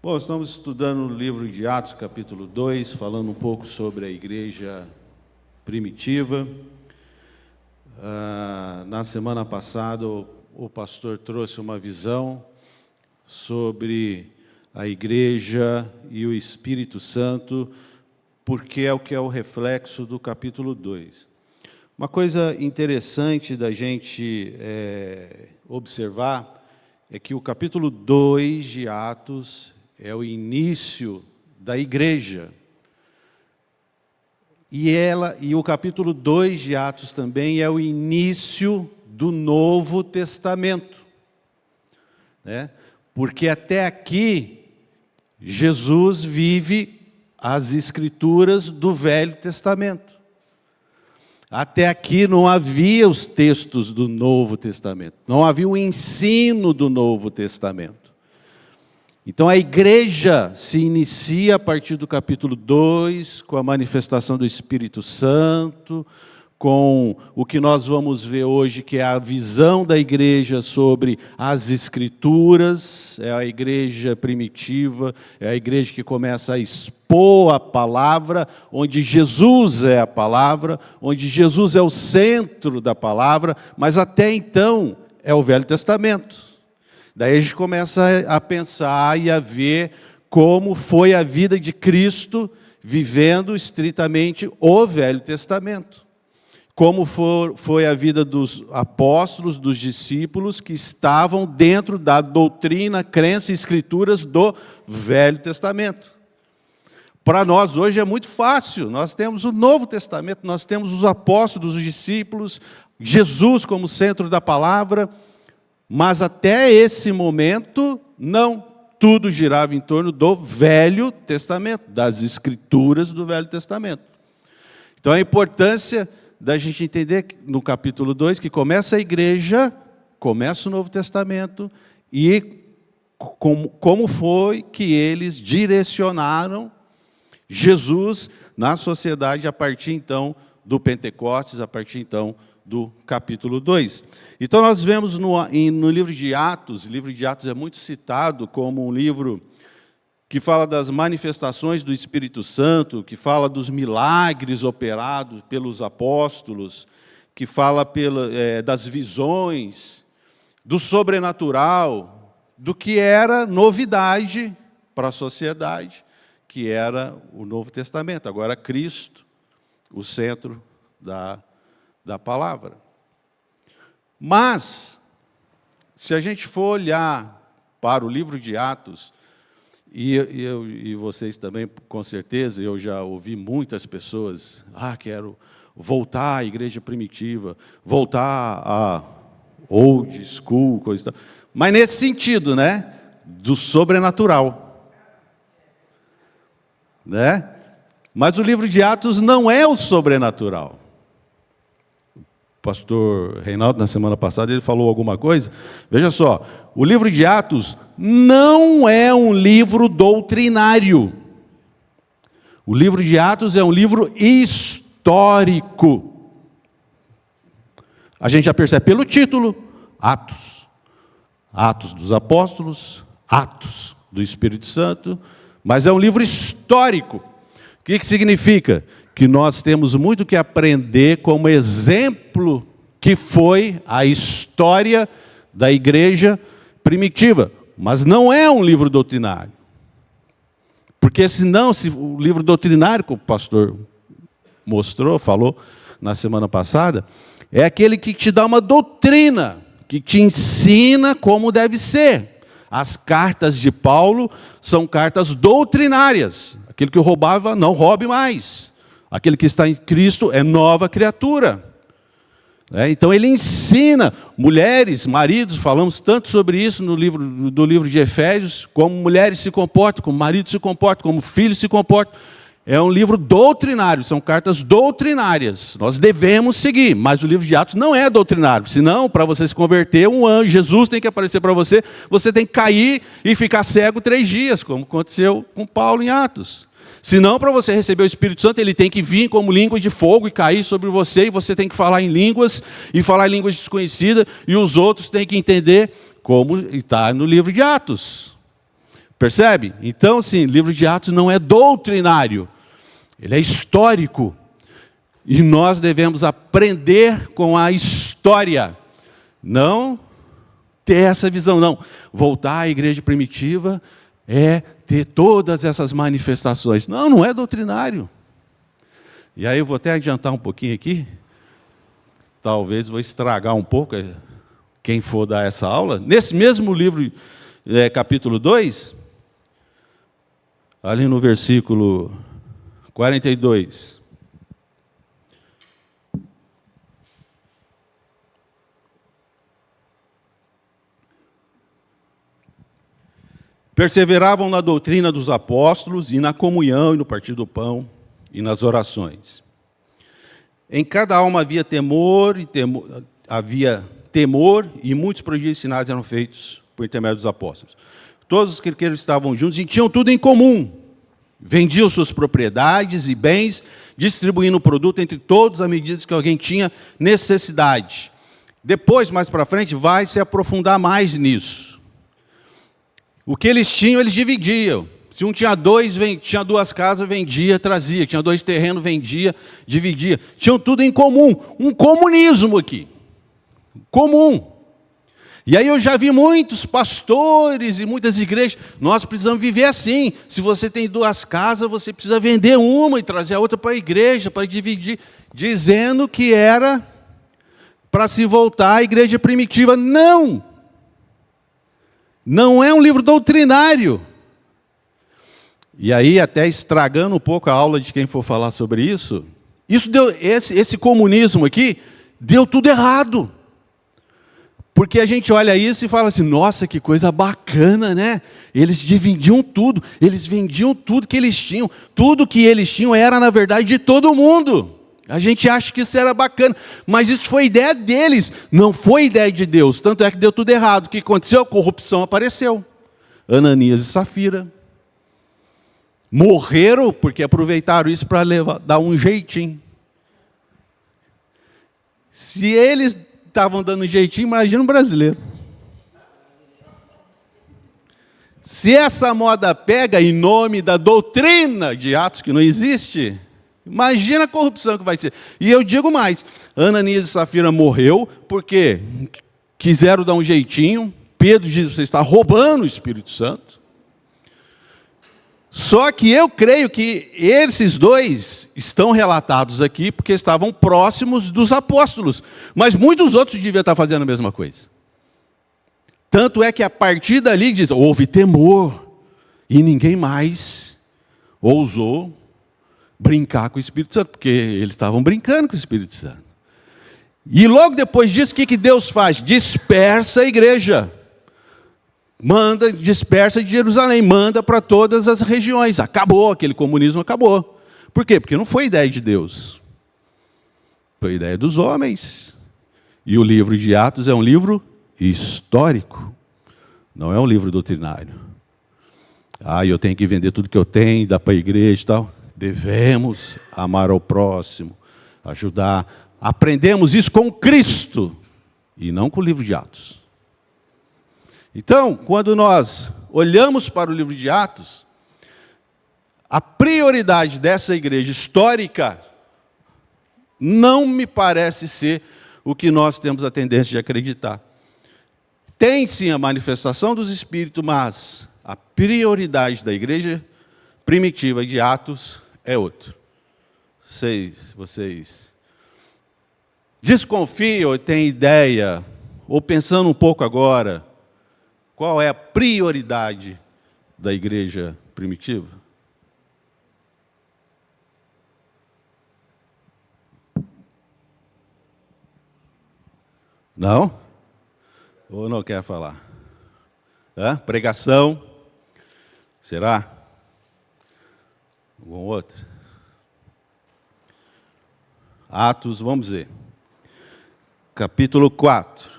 Bom, estamos estudando o livro de Atos, capítulo 2, falando um pouco sobre a igreja primitiva. Na semana passada, o pastor trouxe uma visão sobre a igreja e o Espírito Santo, porque é o que é o reflexo do capítulo 2. Uma coisa interessante da gente observar é que o capítulo 2 de Atos é o início da igreja. E o capítulo 2 de Atos também é o início do Novo Testamento, né? Porque até aqui, Jesus vive as Escrituras do Velho Testamento. Até aqui não havia os textos do Novo Testamento, não havia o ensino do Novo Testamento. Então a igreja se inicia a partir do capítulo 2, com a manifestação do Espírito Santo, com o que nós vamos ver hoje, que é a visão da igreja sobre as Escrituras. É a igreja primitiva, é a igreja que começa a expor a palavra, onde Jesus é a palavra, onde Jesus é o centro da palavra, mas até então é o Velho Testamento. Daí a gente começa a pensar e a ver como foi a vida de Cristo vivendo estritamente o Velho Testamento. Como foi a vida dos apóstolos, dos discípulos que estavam dentro da doutrina, crença e escrituras do Velho Testamento. Para nós hoje é muito fácil, nós temos o Novo Testamento, nós temos os apóstolos, os discípulos, Jesus como centro da palavra, mas até esse momento, não, tudo girava em torno do Velho Testamento, das Escrituras do Velho Testamento. Então a importância da gente entender no capítulo 2, que começa a igreja, começa o Novo Testamento, e como foi que eles direcionaram Jesus na sociedade a partir então do Pentecostes, a partir então do capítulo 2. Então nós vemos no livro de Atos, o livro de Atos é muito citado como um livro que fala das manifestações do Espírito Santo, que fala dos milagres operados pelos apóstolos, que fala das visões, do sobrenatural, do que era novidade para a sociedade, que era o Novo Testamento. Agora Cristo, o centro da palavra. Mas, se a gente for olhar para o livro de Atos, e vocês também, com certeza, eu já ouvi muitas pessoas, quero voltar à igreja primitiva, voltar à old school, coisa e tal. Mas nesse sentido, né, do sobrenatural. Né? Mas o livro de Atos não é o sobrenatural. O pastor Reinaldo, na semana passada, ele falou alguma coisa. Veja só, o livro de Atos não é um livro doutrinário. O livro de Atos é um livro histórico. A gente já percebe pelo título, Atos. Atos dos Apóstolos, Atos do Espírito Santo, mas é um livro histórico. O que significa? Que nós temos muito que aprender como exemplo que foi a história da igreja primitiva. Mas não é um livro doutrinário. Porque senão, se o livro doutrinário, como o pastor mostrou, falou na semana passada, é aquele que te dá uma doutrina, que te ensina como deve ser. As cartas de Paulo são cartas doutrinárias. Aquele que roubava, não roube mais. Aquele que está em Cristo é nova criatura. Então ele ensina, mulheres, maridos, falamos tanto sobre isso no livro de Efésios, como mulheres se comportam, como maridos se comportam, como filhos se comportam. É um livro doutrinário, são cartas doutrinárias. Nós devemos seguir, mas o livro de Atos não é doutrinário. Senão, para você se converter, um anjo, Jesus tem que aparecer para você, você tem que cair e ficar cego 3 dias, como aconteceu com Paulo em Atos. Senão, para você receber o Espírito Santo, ele tem que vir como língua de fogo e cair sobre você, e você tem que falar em línguas, e falar em línguas desconhecidas, e os outros têm que entender como está no livro de Atos. Percebe? Então, assim, o livro de Atos não é doutrinário, ele é histórico. E nós devemos aprender com a história, não ter essa visão, não. Voltar à igreja primitiva é ter todas essas manifestações. Não, não é doutrinário. E aí eu vou até adiantar um pouquinho aqui, talvez vou estragar um pouco quem for dar essa aula. Nesse mesmo livro, capítulo 2, ali no versículo 42. Perseveravam na doutrina dos apóstolos e na comunhão e no partir do pão e nas orações. Em cada alma havia temor e muitos prodígios e sinais eram feitos por intermédio dos apóstolos. Todos os que estavam juntos e tinham tudo em comum. Vendiam suas propriedades e bens, distribuindo o produto entre todos à medida que alguém tinha necessidade. Depois, mais para frente, vai se aprofundar mais nisso. O que eles tinham, eles dividiam. Se um tinha tinha duas casas, vendia, trazia. Tinha 2 terrenos, vendia, dividia. Tinham tudo em comum. Um comunismo aqui. Comum. E aí eu já vi muitos pastores e muitas igrejas. Nós precisamos viver assim. Se você tem 2 casas, você precisa vender uma e trazer a outra para a igreja, para dividir. Dizendo que era para se voltar à igreja primitiva. Não! Não é um livro doutrinário. E aí, até estragando um pouco a aula de quem for falar sobre isso, esse comunismo aqui deu tudo errado. Porque a gente olha isso e fala assim, nossa, que coisa bacana, né? Eles dividiam tudo, eles vendiam tudo que eles tinham. Tudo que eles tinham era, na verdade, de todo mundo. A gente acha que isso era bacana, mas isso foi ideia deles, não foi ideia de Deus. Tanto é que deu tudo errado. O que aconteceu? A corrupção apareceu. Ananias e Safira morreram porque aproveitaram isso para dar um jeitinho. Se eles estavam dando um jeitinho, imagina um brasileiro. Se essa moda pega em nome da doutrina de Atos, que não existe, imagina a corrupção que vai ser. E eu digo mais, Ananias e Safira morreu porque quiseram dar um jeitinho. Pedro diz, você está roubando o Espírito Santo. Só que eu creio que esses 2 estão relatados aqui porque estavam próximos dos apóstolos. Mas muitos outros deviam estar fazendo a mesma coisa. Tanto é que a partir dali diz, houve temor. E ninguém mais ousou brincar com o Espírito Santo, porque eles estavam brincando com o Espírito Santo. E logo depois disso, o que Deus faz? Dispersa a igreja. Dispersa de Jerusalém, manda para todas as regiões. Acabou, aquele comunismo acabou. Por quê? Porque não foi ideia de Deus. Foi ideia dos homens. E o livro de Atos é um livro histórico. Não é um livro doutrinário. Eu tenho que vender tudo que eu tenho, dar para a igreja e tal. Devemos amar ao próximo, ajudar. Aprendemos isso com Cristo e não com o livro de Atos. Então, quando nós olhamos para o livro de Atos, a prioridade dessa igreja histórica não me parece ser o que nós temos a tendência de acreditar. Tem sim a manifestação dos Espíritos, mas a prioridade da igreja primitiva de Atos é outra. Vocês desconfiam ou têm ideia, ou pensando um pouco agora, qual é a prioridade da igreja primitiva? Não? Ou não quer falar? Pregação? Será? Algum outro? Atos, vamos ver. Capítulo 4.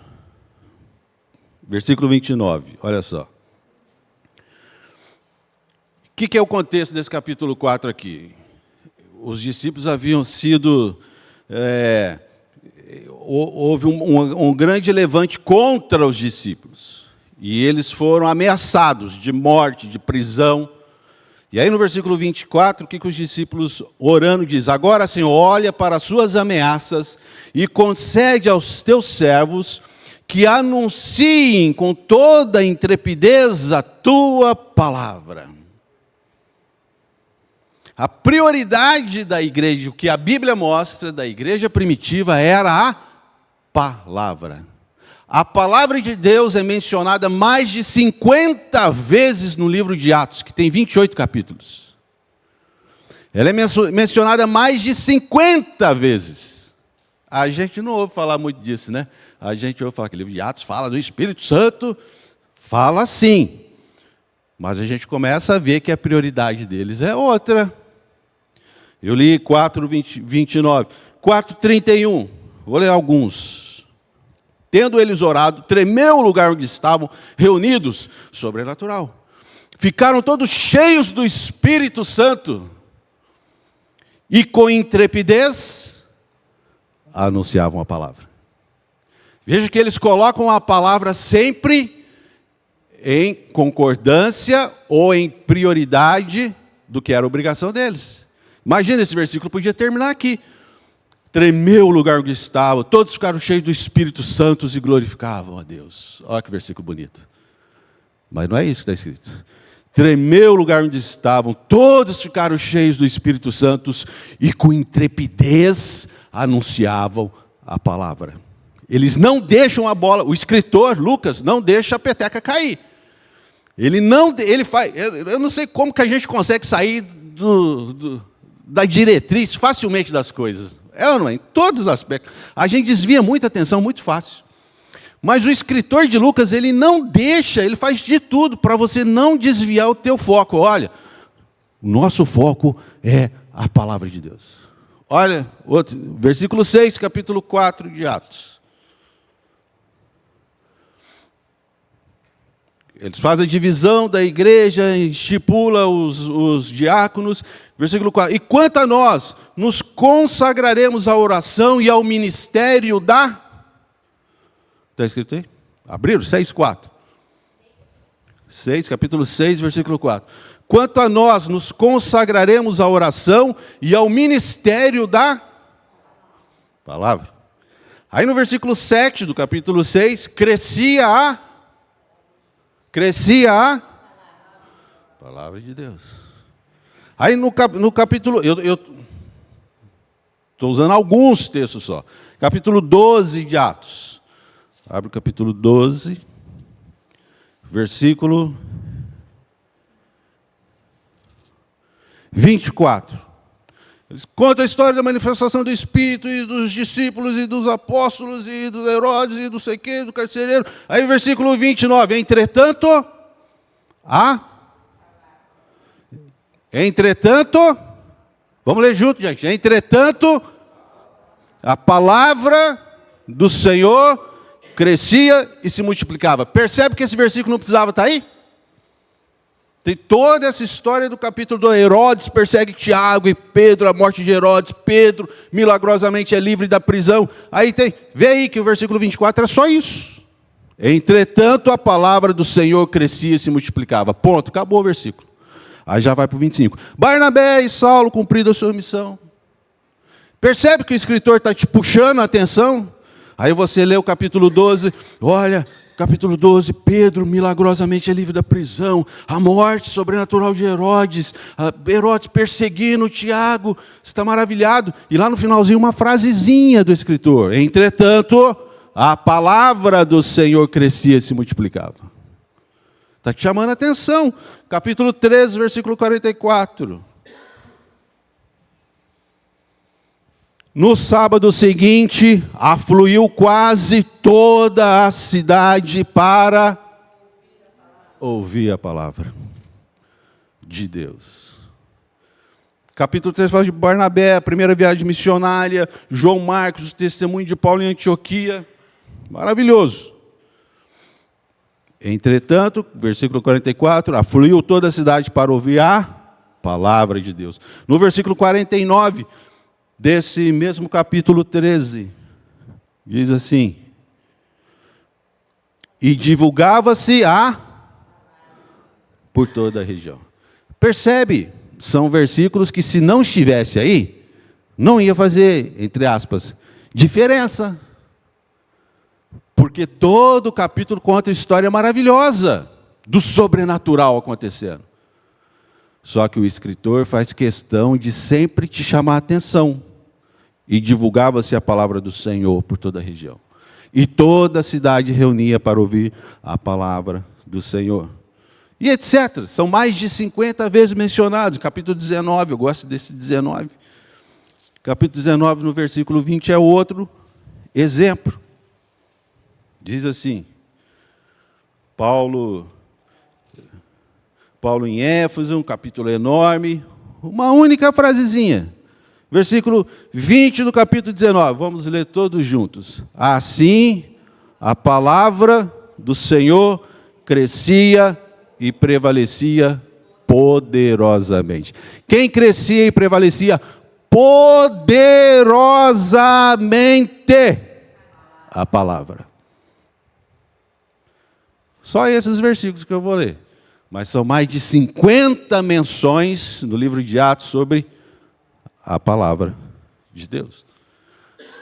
Versículo 29, olha só. O que é o contexto desse capítulo 4 aqui? Os discípulos haviam sido... houve um grande levante contra os discípulos. E eles foram ameaçados de morte, de prisão. E aí no versículo 24, o que os discípulos orando diz: agora, Senhor, olha para as suas ameaças e concede aos teus servos que anunciem com toda intrepidez a tua palavra. A prioridade da igreja, o que a Bíblia mostra da igreja primitiva, era a palavra. A palavra de Deus é mencionada mais de 50 vezes no livro de Atos, que tem 28 capítulos. Ela é mencionada mais de 50 vezes. A gente não ouve falar muito disso, né? A gente ouve falar que o livro de Atos fala do Espírito Santo, fala sim. Mas a gente começa a ver que a prioridade deles é outra. Eu li 4:29, 4:31, vou ler alguns. Tendo eles orado, tremeu o lugar onde estavam reunidos, sobrenatural. Ficaram todos cheios do Espírito Santo e com intrepidez anunciavam a palavra. Veja que eles colocam a palavra sempre em concordância ou em prioridade do que era a obrigação deles. Imagina, esse versículo podia terminar aqui. Tremeu o lugar onde estavam, todos ficaram cheios do Espírito Santo e glorificavam a Deus. Olha que versículo bonito. Mas não é isso que está escrito. Tremeu o lugar onde estavam, todos ficaram cheios do Espírito Santo e com intrepidez anunciavam a palavra. Eles não deixam a bola, o escritor, Lucas, não deixa a peteca cair. Ele faz, eu não sei como que a gente consegue sair da diretriz facilmente das coisas. É ou não é? Em todos os aspectos. A gente desvia muita atenção muito fácil. Mas o escritor de Lucas, ele não deixa, ele faz de tudo para você não desviar o teu foco. Olha, o nosso foco é a palavra de Deus. Olha, outro, versículo 6, capítulo 4 de Atos. Eles fazem a divisão da igreja, estipula os diáconos. Versículo 4. E quanto a nós, nos consagraremos à oração e ao ministério da... Está escrito aí? Abriram? 6:4. 6, capítulo 6, versículo 4. Quanto a nós, nos consagraremos à oração e ao ministério da palavra. Aí no versículo 7 do capítulo 6, crescia a palavra de Deus. Aí no capítulo, eu estou usando alguns textos só. Capítulo 12 de Atos. Abre o capítulo 12, versículo 24. Eles contam a história da manifestação do Espírito e dos discípulos e dos apóstolos e dos Herodes e do sei quê, do carcereiro. Aí versículo 29. Entretanto, vamos ler junto, gente. Entretanto, a palavra do Senhor crescia e se multiplicava. Percebe que esse versículo não precisava estar aí? Tem toda essa história do capítulo do Herodes persegue Tiago e Pedro, a morte de Herodes. Pedro milagrosamente é livre da prisão. Aí vê aí que o versículo 24 é só isso. Entretanto, a palavra do Senhor crescia e se multiplicava. Ponto, acabou o versículo. Aí já vai para o 25. Barnabé e Saulo cumpriram a sua missão. Percebe que o escritor está te puxando a atenção? Aí você lê o capítulo 12, olha, capítulo 12, Pedro milagrosamente é livre da prisão, a morte sobrenatural de Herodes, Herodes perseguindo Tiago, está maravilhado. E lá no finalzinho uma frasezinha do escritor. Entretanto, a palavra do Senhor crescia e se multiplicava. Está te chamando a atenção. Capítulo 13, versículo 44. No sábado seguinte, afluiu quase toda a cidade para ouvir a palavra de Deus. Capítulo 3 fala de Barnabé, a primeira viagem missionária, João Marcos, o testemunho de Paulo em Antioquia. Maravilhoso. Entretanto, versículo 44, afluiu toda a cidade para ouvir a palavra de Deus. No versículo 49, desse mesmo capítulo 13, diz assim: e divulgava-se por toda a região. Percebe? São versículos que, se não estivesse aí, não ia fazer, entre aspas, diferença. Porque todo o capítulo conta a história maravilhosa do sobrenatural acontecendo. Só que o escritor faz questão de sempre te chamar a atenção. E divulgava-se a palavra do Senhor por toda a região. E toda a cidade reunia para ouvir a palavra do Senhor. E etc. São mais de 50 vezes mencionados. Capítulo 19, eu gosto desse 19. Capítulo 19, no versículo 20, é outro exemplo. Diz assim, Paulo em Éfeso, um capítulo enorme, uma única frasezinha. Versículo 20 do capítulo 19, vamos ler todos juntos. Assim, a palavra do Senhor crescia e prevalecia poderosamente. Quem crescia e prevalecia poderosamente? A palavra. Só esses versículos que eu vou ler. Mas são mais de 50 menções no livro de Atos sobre a palavra de Deus.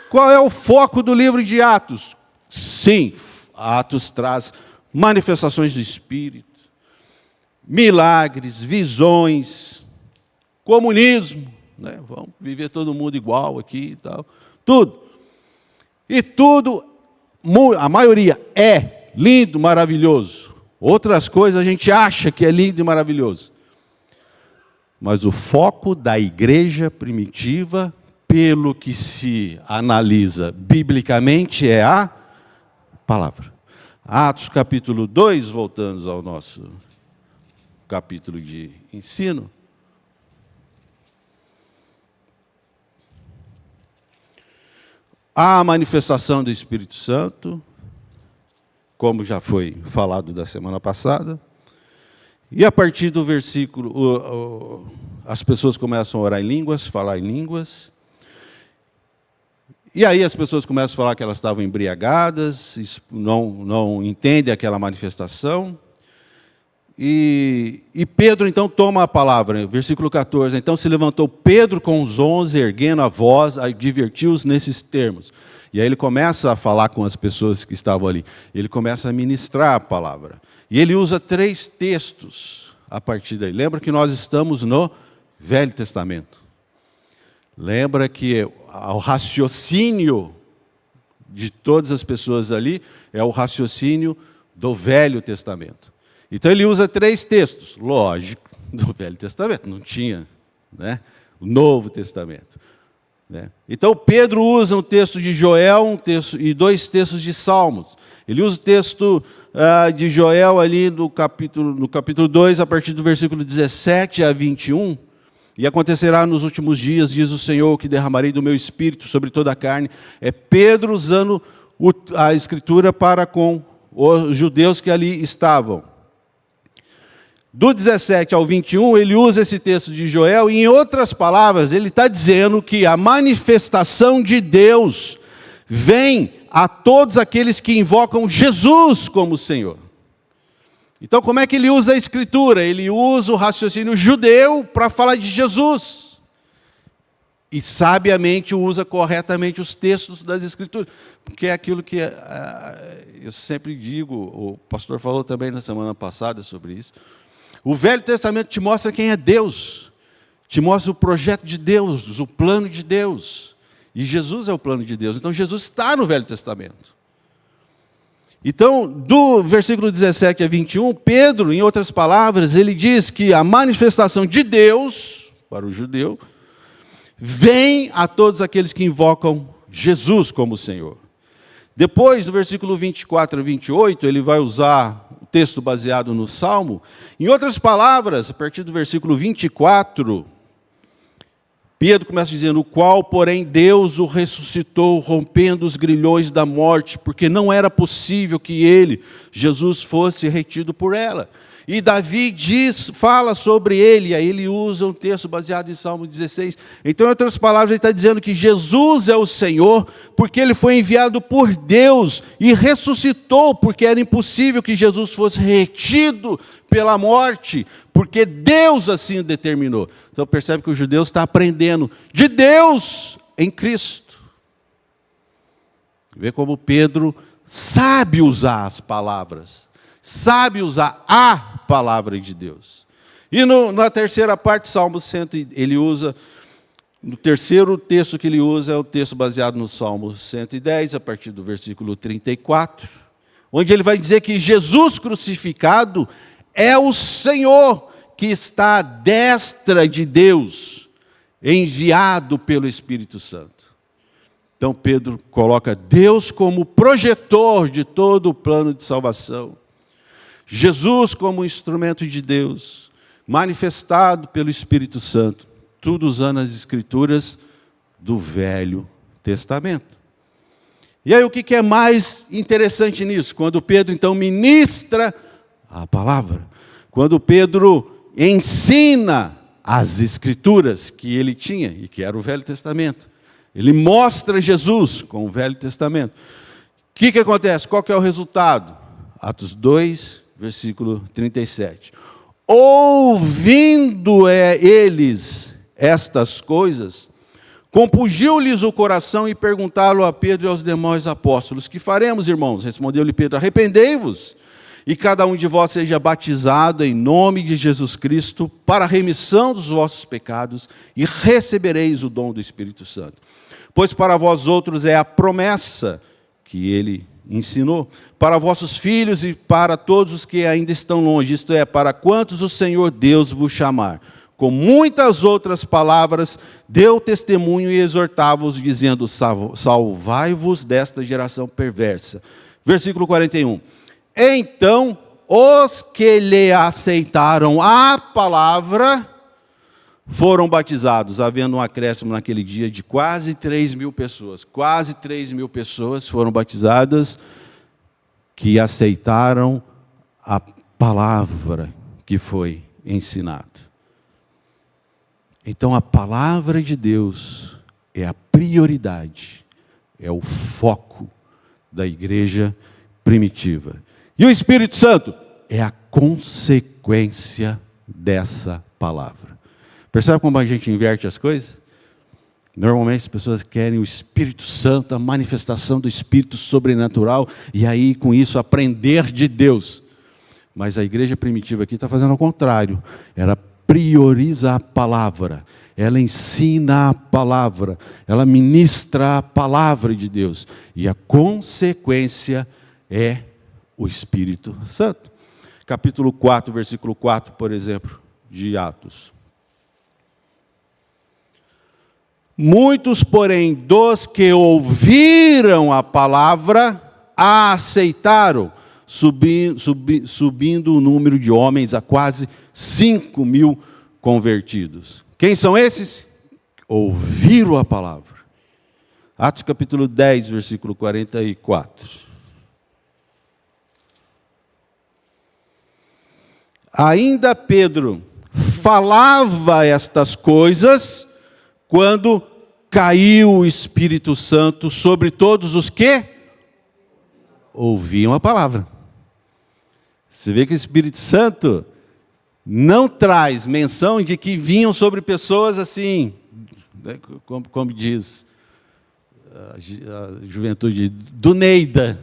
Qual é o foco do livro de Atos? Sim, Atos traz manifestações do Espírito, milagres, visões, comunismo, né? Vamos viver todo mundo igual aqui e tal. Tudo. E tudo, a maioria é lindo, maravilhoso. Outras coisas a gente acha que é lindo e maravilhoso. Mas o foco da igreja primitiva, pelo que se analisa biblicamente, é a palavra. Atos capítulo 2, voltando ao nosso capítulo de ensino. A manifestação do Espírito Santo, como já foi falado da semana passada. E a partir do versículo, as pessoas começam a orar em línguas, falar em línguas. E aí as pessoas começam a falar que elas estavam embriagadas, não entendem aquela manifestação. E Pedro então toma a palavra, versículo 14. Então se levantou Pedro com os 11, erguendo a voz, advertiu-os nesses termos. E aí ele começa a falar com as pessoas que estavam ali. Ele começa a ministrar a palavra. E ele usa 3 textos a partir daí. Lembra que nós estamos no Velho Testamento. Lembra que o raciocínio de todas as pessoas ali é o raciocínio do Velho Testamento. Então ele usa 3 textos, lógico, do Velho Testamento. Não tinha, né, o Novo Testamento. Então Pedro usa um texto de Joel e 2 textos de Salmos. Ele usa o texto de Joel ali no capítulo 2, a partir do versículo 17 a 21. E acontecerá nos últimos dias, diz o Senhor, que derramarei do meu espírito sobre toda a carne. É Pedro usando a escritura para com os judeus que ali estavam. Do 17 ao 21, ele usa esse texto de Joel, e em outras palavras, ele está dizendo que a manifestação de Deus vem a todos aqueles que invocam Jesus como Senhor. Então, como é que ele usa a Escritura? Ele usa o raciocínio judeu para falar de Jesus. E sabiamente usa corretamente os textos das Escrituras. Porque é aquilo que eu sempre digo, o pastor falou também na semana passada sobre isso. O Velho Testamento te mostra quem é Deus, te mostra o projeto de Deus, o plano de Deus. E Jesus é o plano de Deus. Então Jesus está no Velho Testamento. Então, do versículo 17 a 21, Pedro, em outras palavras, ele diz que a manifestação de Deus, para o judeu, vem a todos aqueles que invocam Jesus como Senhor. Depois, do versículo 24 a 28, ele vai usar o texto baseado no Salmo. Em outras palavras, a partir do versículo 24, Pedro começa dizendo: o qual, porém, Deus o ressuscitou, rompendo os grilhões da morte, porque não era possível que ele, Jesus, fosse retido por ela. E Davi fala sobre ele, aí ele usa um texto baseado em Salmo 16. Então, em outras palavras, ele está dizendo que Jesus é o Senhor, porque ele foi enviado por Deus e ressuscitou, porque era impossível que Jesus fosse retido pela morte, porque Deus assim o determinou. Então, percebe que o judeu está aprendendo de Deus em Cristo. Vê como Pedro sabe usar as palavras. Sabe usar a palavra de Deus. E na terceira parte, Salmo 100, ele usa, no terceiro texto que ele usa, é o texto baseado no Salmo 110, a partir do versículo 34, onde ele vai dizer que Jesus crucificado é o Senhor que está à destra de Deus, enviado pelo Espírito Santo. Então Pedro coloca Deus como projetor de todo o plano de salvação. Jesus como instrumento de Deus, manifestado pelo Espírito Santo, tudo usando as Escrituras do Velho Testamento. E aí o que é mais interessante nisso? Quando Pedro então ministra a palavra, quando Pedro ensina as Escrituras que ele tinha, e que era o Velho Testamento, ele mostra Jesus com o Velho Testamento. O que acontece? Qual que é o resultado? Atos 2, versículo 37. Ouvindo eles estas coisas, compungiu-lhes o coração e perguntaram a Pedro e aos demais apóstolos: que faremos, irmãos? Respondeu-lhe Pedro: arrependei-vos, e cada um de vós seja batizado em nome de Jesus Cristo, para a remissão dos vossos pecados, e recebereis o dom do Espírito Santo. Pois para vós outros é a promessa que ele ensinou, para vossos filhos e para todos os que ainda estão longe, isto é, para quantos o Senhor Deus vos chamar. Com muitas outras palavras, deu testemunho e exortava-os, dizendo: salvai-vos desta geração perversa. Versículo 41. Então, os que lhe aceitaram a palavra foram batizados, havendo um acréscimo naquele dia de quase 3.000 pessoas. Quase 3.000 pessoas foram batizadas que aceitaram a palavra que foi ensinada. Então, a palavra de Deus é a prioridade, é o foco da igreja primitiva. E o Espírito Santo é a consequência dessa palavra. Percebe como a gente inverte as coisas? Normalmente as pessoas querem o Espírito Santo, a manifestação do Espírito sobrenatural, e aí com isso aprender de Deus. Mas a igreja primitiva aqui está fazendo ao contrário. Ela prioriza a palavra, ela ensina a palavra, ela ministra a palavra de Deus. E a consequência é o Espírito Santo. Capítulo 4, versículo 4, por exemplo, de Atos. Muitos, porém, dos que ouviram a palavra, a aceitaram, subindo o número de homens a quase 5.000 convertidos. Quem são esses? Ouviram a palavra. Atos capítulo 10, versículo 44. Ainda Pedro falava estas coisas quando caiu o Espírito Santo sobre todos os que ouviam a palavra. Você vê que o Espírito Santo não traz menção de que vinham sobre pessoas assim, né, como diz a juventude, do Neida.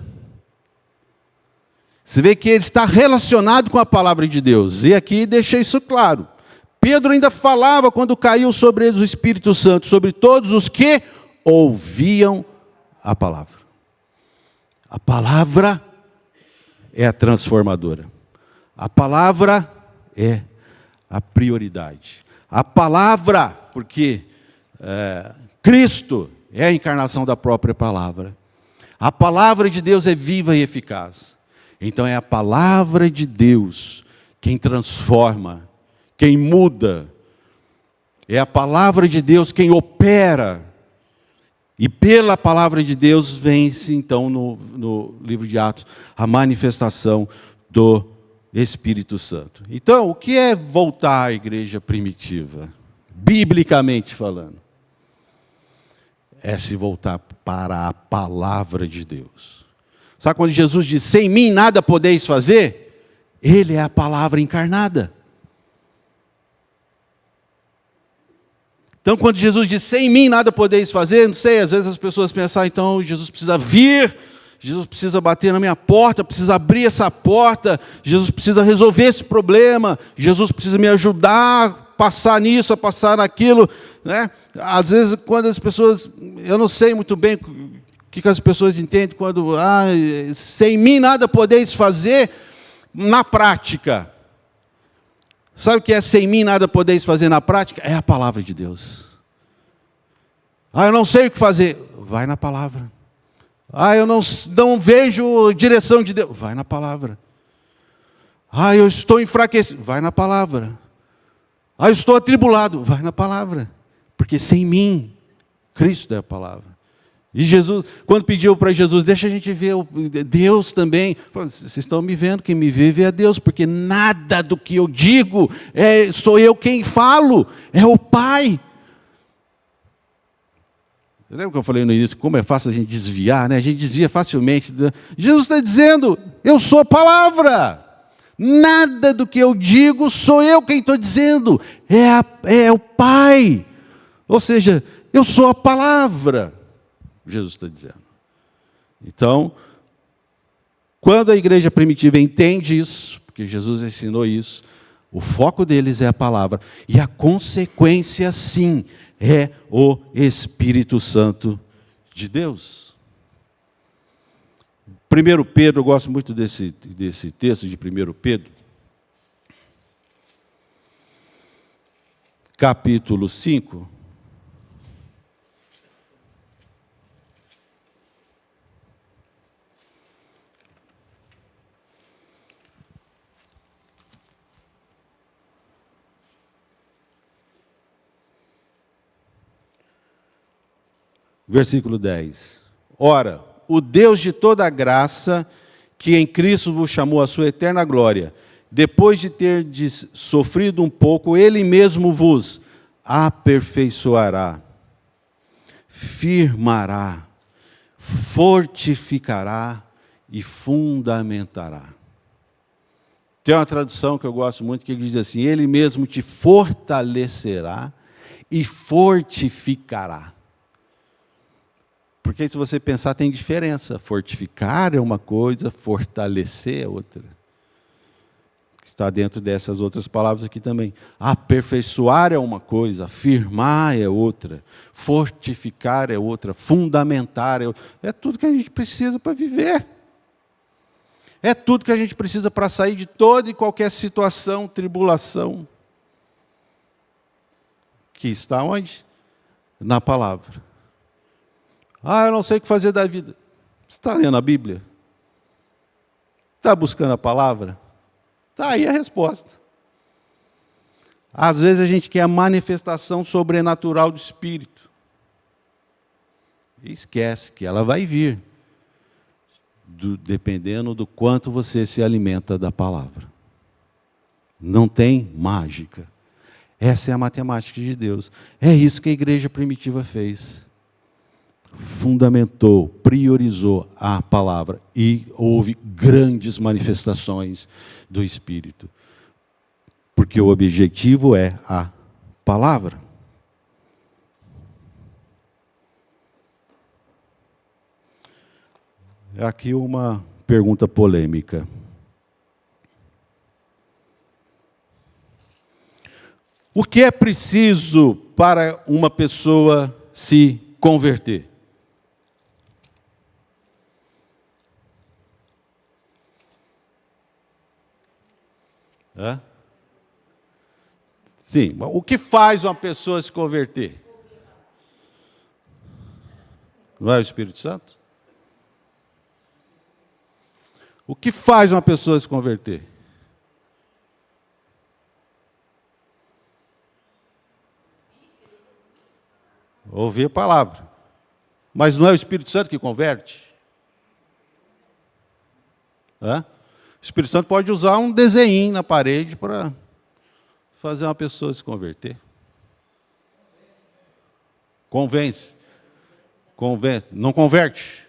Você vê que ele está relacionado com a palavra de Deus. E aqui deixei isso claro. Pedro ainda falava quando caiu sobre eles o Espírito Santo, sobre todos os que ouviam a palavra. A palavra é a transformadora. A palavra é a prioridade. A palavra, porque Cristo é a encarnação da própria palavra. A palavra de Deus é viva e eficaz. Então é a palavra de Deus quem transforma, quem muda. É a palavra de Deus quem opera. E pela palavra de Deus vence então no livro de Atos a manifestação do Espírito Santo. Então, o que é voltar à igreja primitiva? Biblicamente falando. É se voltar para a palavra de Deus. Sabe quando Jesus diz, sem mim nada podeis fazer? Ele é a palavra encarnada. Então, quando Jesus diz, sem mim nada podeis fazer, não sei, às vezes as pessoas pensam, então Jesus precisa vir, Jesus precisa bater na minha porta, precisa abrir essa porta, Jesus precisa resolver esse problema, Jesus precisa me ajudar a passar nisso, a passar naquilo, né? Às vezes, quando as pessoas, eu não sei muito bem o que as pessoas entendem quando, sem mim nada podeis fazer, na prática. Sabe o que é sem mim nada podeis fazer na prática? É a palavra de Deus. Eu não sei o que fazer. Vai na palavra. Eu não vejo direção de Deus. Vai na palavra. Eu estou enfraquecido. Vai na palavra. Eu estou atribulado. Vai na palavra. Porque sem mim, Cristo é a palavra. E Jesus, quando pediu para Jesus, deixa a gente ver Deus também. Vocês estão me vendo, quem me vê a Deus, porque nada do que eu digo sou eu quem falo, é o Pai. Lembra que eu falei no início, como é fácil a gente desviar, né? A gente desvia facilmente. Jesus está dizendo, eu sou a palavra. Nada do que eu digo sou eu quem estou dizendo, é o Pai. Ou seja, eu sou a palavra. Jesus está dizendo. Então, quando a igreja primitiva entende isso, porque Jesus ensinou isso, o foco deles é a palavra, e a consequência, sim, é o Espírito Santo de Deus. 1 Pedro, eu gosto muito desse texto de 1 Pedro, capítulo 5, versículo 10. Ora, o Deus de toda graça, que em Cristo vos chamou à sua eterna glória, depois de terdes sofrido um pouco, Ele mesmo vos aperfeiçoará, firmará, fortificará e fundamentará. Tem uma tradução que eu gosto muito que diz assim, Ele mesmo te fortalecerá e fortificará. Porque se você pensar, tem diferença. Fortificar é uma coisa, fortalecer é outra. Está dentro dessas outras palavras aqui também. Aperfeiçoar é uma coisa, afirmar é outra, fortificar é outra, fundamentar é outra. É tudo que a gente precisa para viver. É tudo que a gente precisa para sair de toda e qualquer situação, tribulação. Que está onde? Na palavra. Eu não sei o que fazer da vida. Você está lendo a Bíblia? Está buscando a palavra? Está aí a resposta. Às vezes a gente quer a manifestação sobrenatural do Espírito. E esquece que ela vai vir, dependendo do quanto você se alimenta da palavra. Não tem mágica. Essa é a matemática de Deus. É isso que a igreja primitiva fez. Fundamentou, priorizou a palavra e houve grandes manifestações do Espírito. Porque o objetivo é a palavra. Aqui uma pergunta polêmica. O que é preciso para uma pessoa se converter? Sim, o que faz uma pessoa se converter? Não é o Espírito Santo? O que faz uma pessoa se converter? Ouvir a palavra. Mas não é o Espírito Santo que converte? O Espírito Santo pode usar um desenho na parede para fazer uma pessoa se converter. Convence. Convence. Não converte.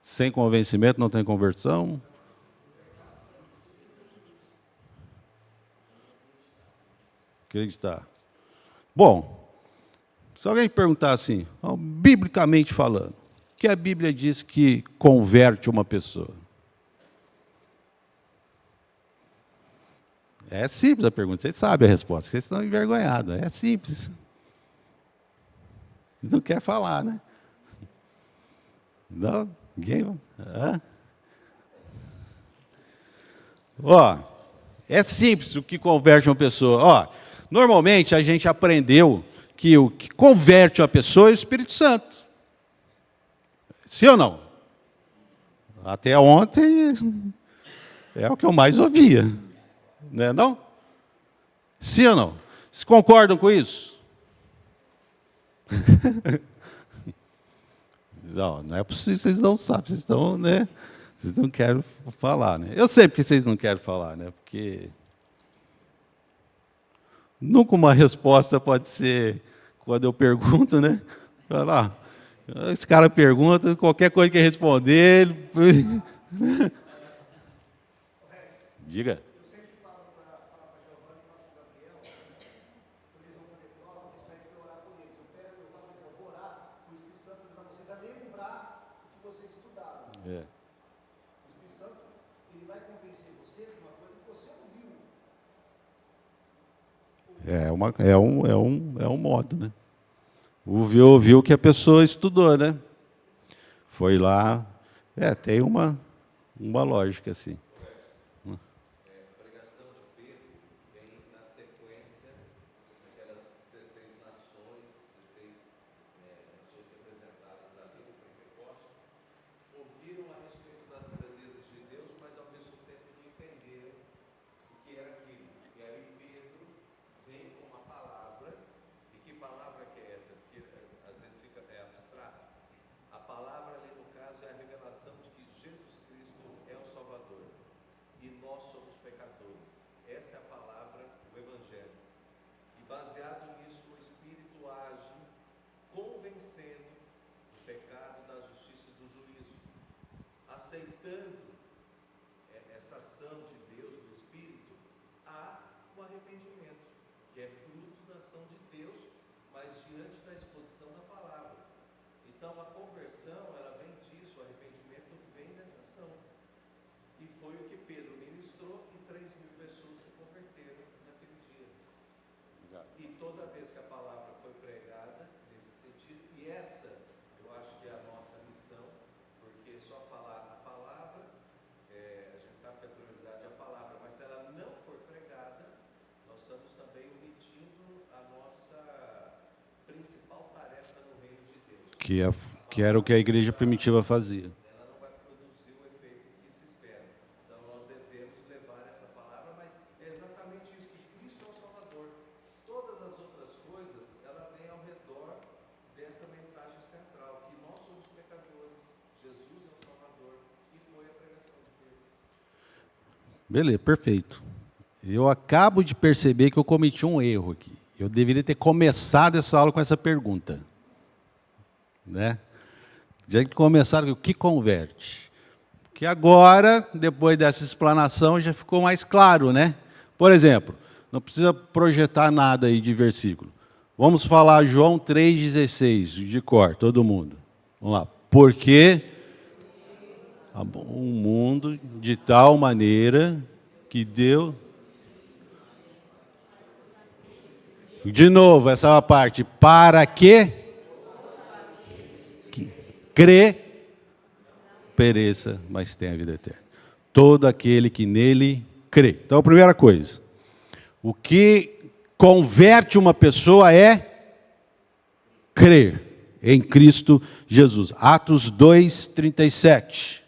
Sem convencimento não tem conversão. Acreditar. Bom, se alguém perguntar assim, biblicamente falando, o que a Bíblia diz que converte uma pessoa? É simples a pergunta, vocês sabem a resposta, vocês estão envergonhados, é simples. Vocês não querem falar, né? Não, ninguém... Ó, é simples o que converte uma pessoa. Ó, normalmente a gente aprendeu que o que converte uma pessoa é o Espírito Santo. Sim ou não? Até ontem é o que eu mais ouvia. Não é não? Sim ou não? Vocês concordam com isso? Não é possível, vocês não sabem, vocês estão, né? Vocês não querem falar, né? Eu sei porque vocês não querem falar, né? Porque nunca uma resposta pode ser quando eu pergunto, né? Falar, esse cara pergunta, qualquer coisa que responder, ele... Diga. É um modo, né? Ouviu que a pessoa estudou, né? Foi lá, tem uma lógica assim. A pregação de Pedro vem na sequência daquelas 16 nações, 16 nações representadas ali no Pentecostes, ouviram a respeito das grandezas de Deus, mas ao mesmo tempo não entenderam o que era aquilo. E aí Pedro vem com uma palavra, e que palavra que é essa? Porque às vezes fica abstrato. A palavra ali no caso é a revelação de que Jesus Cristo é o Salvador e nós somos pecadores. Essa é a palavra, o Evangelho. E baseado nisso, o Espírito age convencendo do pecado, da justiça e do juízo. Aceitando essa ação de Deus, do Espírito, há o arrependimento, que é fruto da ação de Deus, mas diante da exposição da palavra. Então, a conversão, ela vem disso, o arrependimento vem dessa ação. E foi o que Pedro ministrou e 3.000 pessoas se converteram naquele dia. E toda vez que a palavra foi pregada, nesse sentido, e essa, eu acho que é a nossa missão, porque só falar a palavra, a gente sabe que a prioridade é a palavra, mas se ela não for pregada, nós estamos também omitindo a nossa principal tarefa no reino de Deus. Que era o que a igreja primitiva fazia. Ela não vai produzir o efeito que se espera. Então nós devemos levar essa palavra, mas é exatamente isso, que Cristo é o Salvador. Todas as outras coisas, ela vem ao redor dessa mensagem central, que nós somos pecadores, Jesus é o Salvador, e foi a pregação de Pedro. Beleza, perfeito. Eu acabo de perceber que eu cometi um erro aqui. Eu deveria ter começado essa aula com essa pergunta. Né? Já que começaram, o que converte? Porque agora, depois dessa explanação, já ficou mais claro, né? Por exemplo, não precisa projetar nada aí de versículo. Vamos falar João 3,16, de cor, todo mundo. Vamos lá. Porque o mundo de tal maneira que deu... De novo, essa parte. Para que crê, pereça, mas tenha a vida eterna. Todo aquele que nele crê. Então, a primeira coisa. O que converte uma pessoa é crer em Cristo Jesus. Atos 2:37.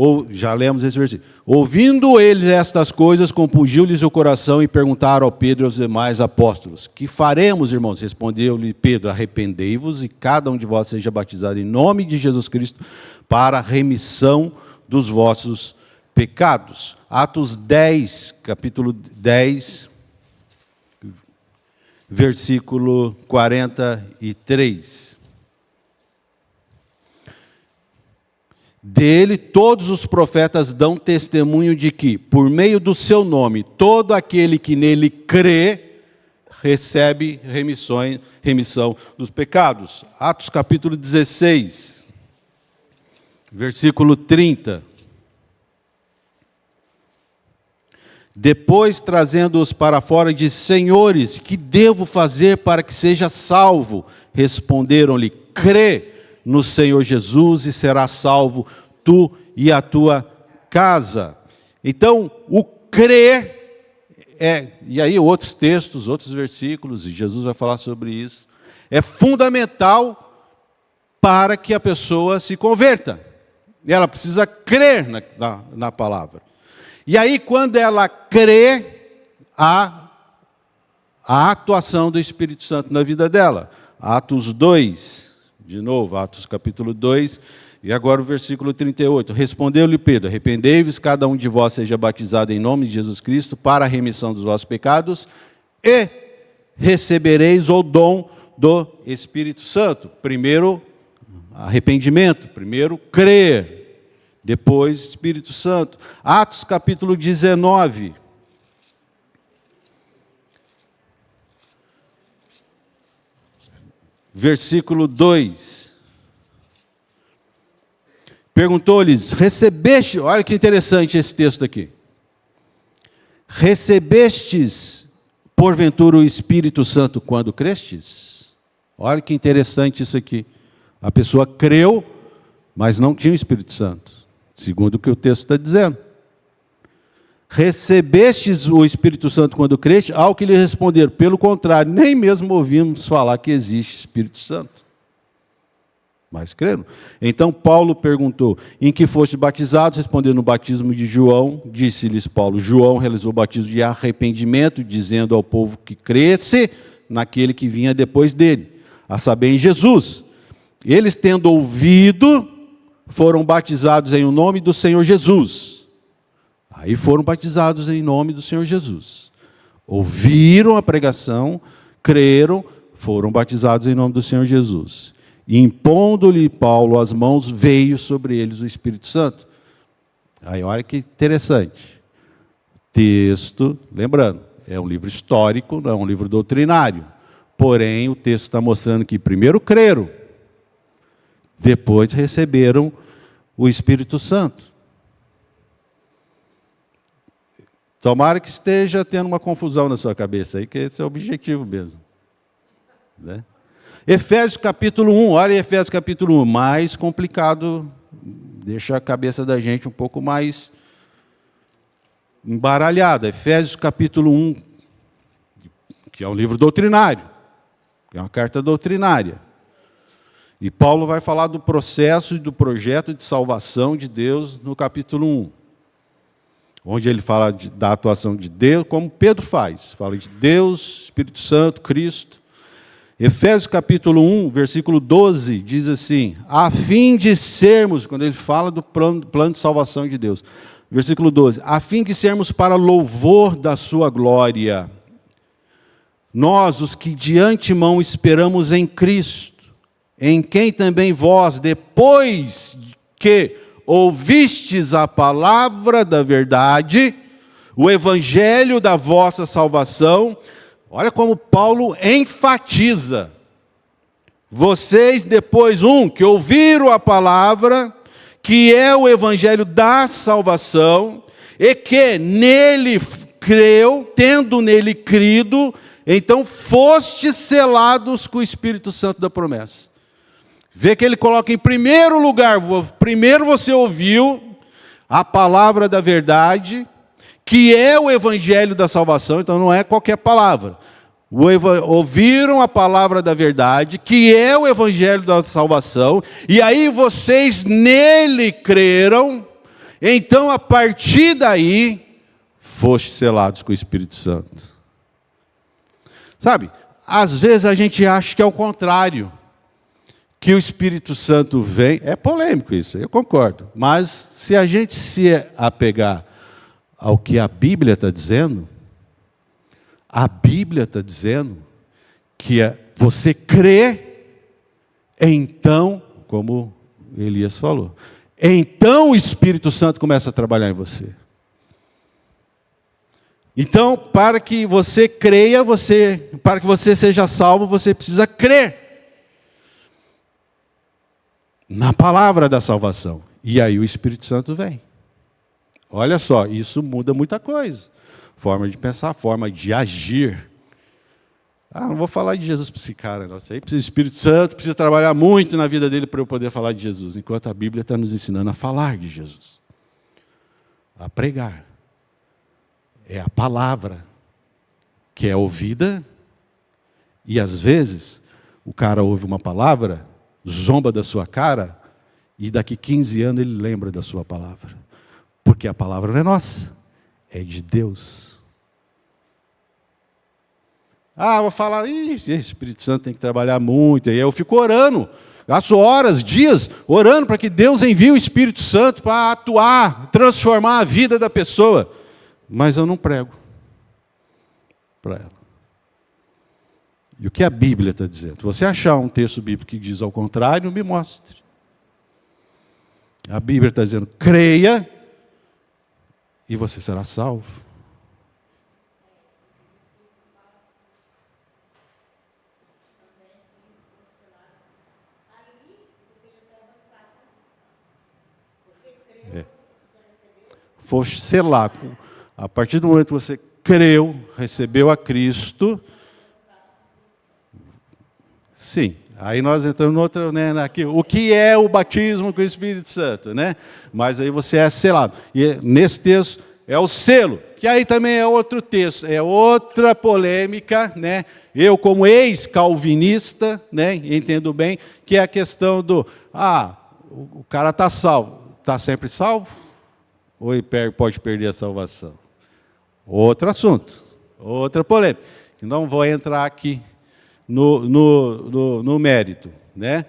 Ou, já lemos esse versículo. Ouvindo eles estas coisas, compungiu-lhes o coração e perguntaram ao Pedro e aos demais apóstolos: que faremos, irmãos? Respondeu-lhe Pedro: arrependei-vos e cada um de vós seja batizado em nome de Jesus Cristo para a remissão dos vossos pecados. Atos 10, capítulo 10, versículo 43. Dele todos os profetas dão testemunho de que, por meio do seu nome, todo aquele que nele crê, recebe remissão dos pecados. Atos capítulo 16, versículo 30. Depois, trazendo-os para fora, disse: senhores, que devo fazer para que seja salvo? Responderam-lhe: crê no Senhor Jesus e será salvo tu e a tua casa. Então, o crer e aí outros textos, outros versículos, e Jesus vai falar sobre isso, é fundamental para que a pessoa se converta. Ela precisa crer na palavra. E aí, quando ela crê, há a atuação do Espírito Santo na vida dela. Atos 2, de novo, Atos capítulo 2, e agora o versículo 38. Respondeu-lhe Pedro: arrependei-vos, cada um de vós seja batizado em nome de Jesus Cristo para a remissão dos vossos pecados, e recebereis o dom do Espírito Santo. Primeiro, arrependimento. Primeiro, crer. Depois, Espírito Santo. Atos capítulo 19. Versículo 2. Perguntou-lhes: recebeste, olha que interessante esse texto aqui. Recebestes, porventura, o Espírito Santo quando crestes? Olha que interessante isso aqui. A pessoa creu, mas não tinha o Espírito Santo, segundo o que o texto está dizendo. Recebestes o Espírito Santo quando creste? Ao que lhe responderam: pelo contrário, nem mesmo ouvimos falar que existe Espírito Santo. Mas creram. Então Paulo perguntou: em que foste batizados? Respondendo: no batismo de João. Disse-lhes Paulo: João realizou o batismo de arrependimento, dizendo ao povo que cresce naquele que vinha depois dele, a saber, em Jesus. Eles, tendo ouvido, foram batizados em o nome do Senhor Jesus. Aí foram batizados em nome do Senhor Jesus. Ouviram a pregação, creram, foram batizados em nome do Senhor Jesus. E impondo-lhe Paulo as mãos, veio sobre eles o Espírito Santo. Aí olha que interessante. Texto, lembrando, é um livro histórico, não é um livro doutrinário. Porém, o texto está mostrando que primeiro creram, depois receberam o Espírito Santo. Tomara que esteja tendo uma confusão na sua cabeça aí, que esse é o objetivo mesmo. Né? Efésios capítulo 1, olha Efésios capítulo 1, mais complicado, deixa a cabeça da gente um pouco mais embaralhada. Efésios capítulo 1, que é um livro doutrinário, que é uma carta doutrinária. E Paulo vai falar do processo e do projeto de salvação de Deus no capítulo 1. Onde ele fala da atuação de Deus, como Pedro faz. Fala de Deus, Espírito Santo, Cristo. Efésios capítulo 1, versículo 12, diz assim: a fim de sermos, quando ele fala do plano de salvação de Deus. Versículo 12, a fim de sermos para louvor da sua glória. Nós, os que de antemão esperamos em Cristo, em quem também vós, depois que ouvistes a palavra da verdade, o evangelho da vossa salvação. Olha como Paulo enfatiza. Vocês depois, que ouviram a palavra, que é o evangelho da salvação, e que nele creu, tendo nele crido, então fostes selados com o Espírito Santo da promessa. Vê que ele coloca em primeiro lugar, primeiro você ouviu a palavra da verdade, que é o evangelho da salvação, então não é qualquer palavra. Ouviram a palavra da verdade, que é o evangelho da salvação, e aí vocês nele creram, Então, a partir daí, foste selados com o Espírito Santo. Sabe, às vezes a gente acha que é o contrário, que o Espírito Santo vem, é polêmico isso, eu concordo, mas se a gente se apegar ao que a Bíblia está dizendo, a Bíblia está dizendo que você crê, então, como Elias falou, então o Espírito Santo começa a trabalhar em você. Então, para que você creia, para que você seja salvo, você precisa crer na palavra da salvação. E aí o Espírito Santo vem. Olha só, isso muda muita coisa. Forma de pensar, forma de agir. Não vou falar de Jesus para esse cara, não. Isso aí precisa, o Espírito Santo precisa trabalhar muito na vida dele para eu poder falar de Jesus, enquanto a Bíblia está nos ensinando a falar de Jesus, a pregar. É a palavra que é ouvida, e às vezes o cara ouve uma palavra, zomba da sua cara, e daqui 15 anos ele lembra da sua palavra. Porque a palavra não é nossa, é de Deus. Vou falar, o Espírito Santo tem que trabalhar muito, e aí eu fico orando, gasto horas, dias, orando para que Deus envie o Espírito Santo para atuar, transformar a vida da pessoa, mas eu não prego para ela. E o que a Bíblia está dizendo? Se você achar um texto bíblico que diz ao contrário, me mostre. A Bíblia está dizendo, creia, e você será salvo. Foste selado. A partir do momento que você creu, recebeu a Cristo, sim. Aí nós entramos no outro, né, aqui, o que é o batismo com o Espírito Santo, né? Mas aí você é selado. E nesse texto é o selo, que aí também é outro texto, é outra polêmica, né? Eu, como ex-calvinista, né, entendo bem que é a questão do, o cara está salvo. Está sempre salvo? Ou ele pode perder a salvação? Outro assunto, outra polêmica. Não vou entrar aqui no mérito, né?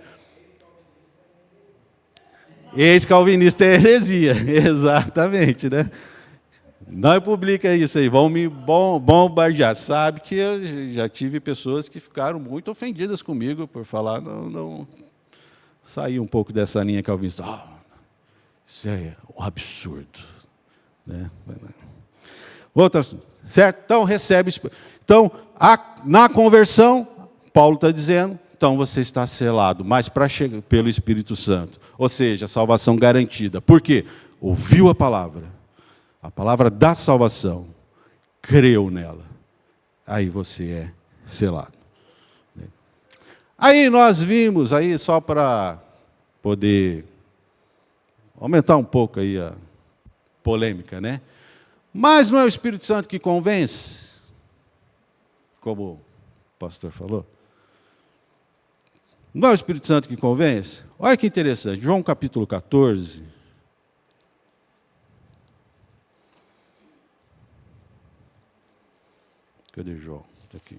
Ex-calvinista é heresia, exatamente, né? Não publica isso aí, vão me bombardear. Sabe que eu já tive pessoas que ficaram muito ofendidas comigo por falar, não sair um pouco dessa linha calvinista. Isso é um absurdo, né? Outro assunto, certo? Então recebe. Então, na conversão, Paulo está dizendo, então você está selado, mas para chegar pelo Espírito Santo, ou seja, salvação garantida. Por quê? Ouviu a palavra da salvação, creu nela, aí você é selado. Aí nós vimos, aí só para poder aumentar um pouco aí a polêmica, né? Mas não é o Espírito Santo que convence, como o pastor falou? Não é o Espírito Santo que convence? Olha que interessante, João capítulo 14. Cadê João? Está aqui.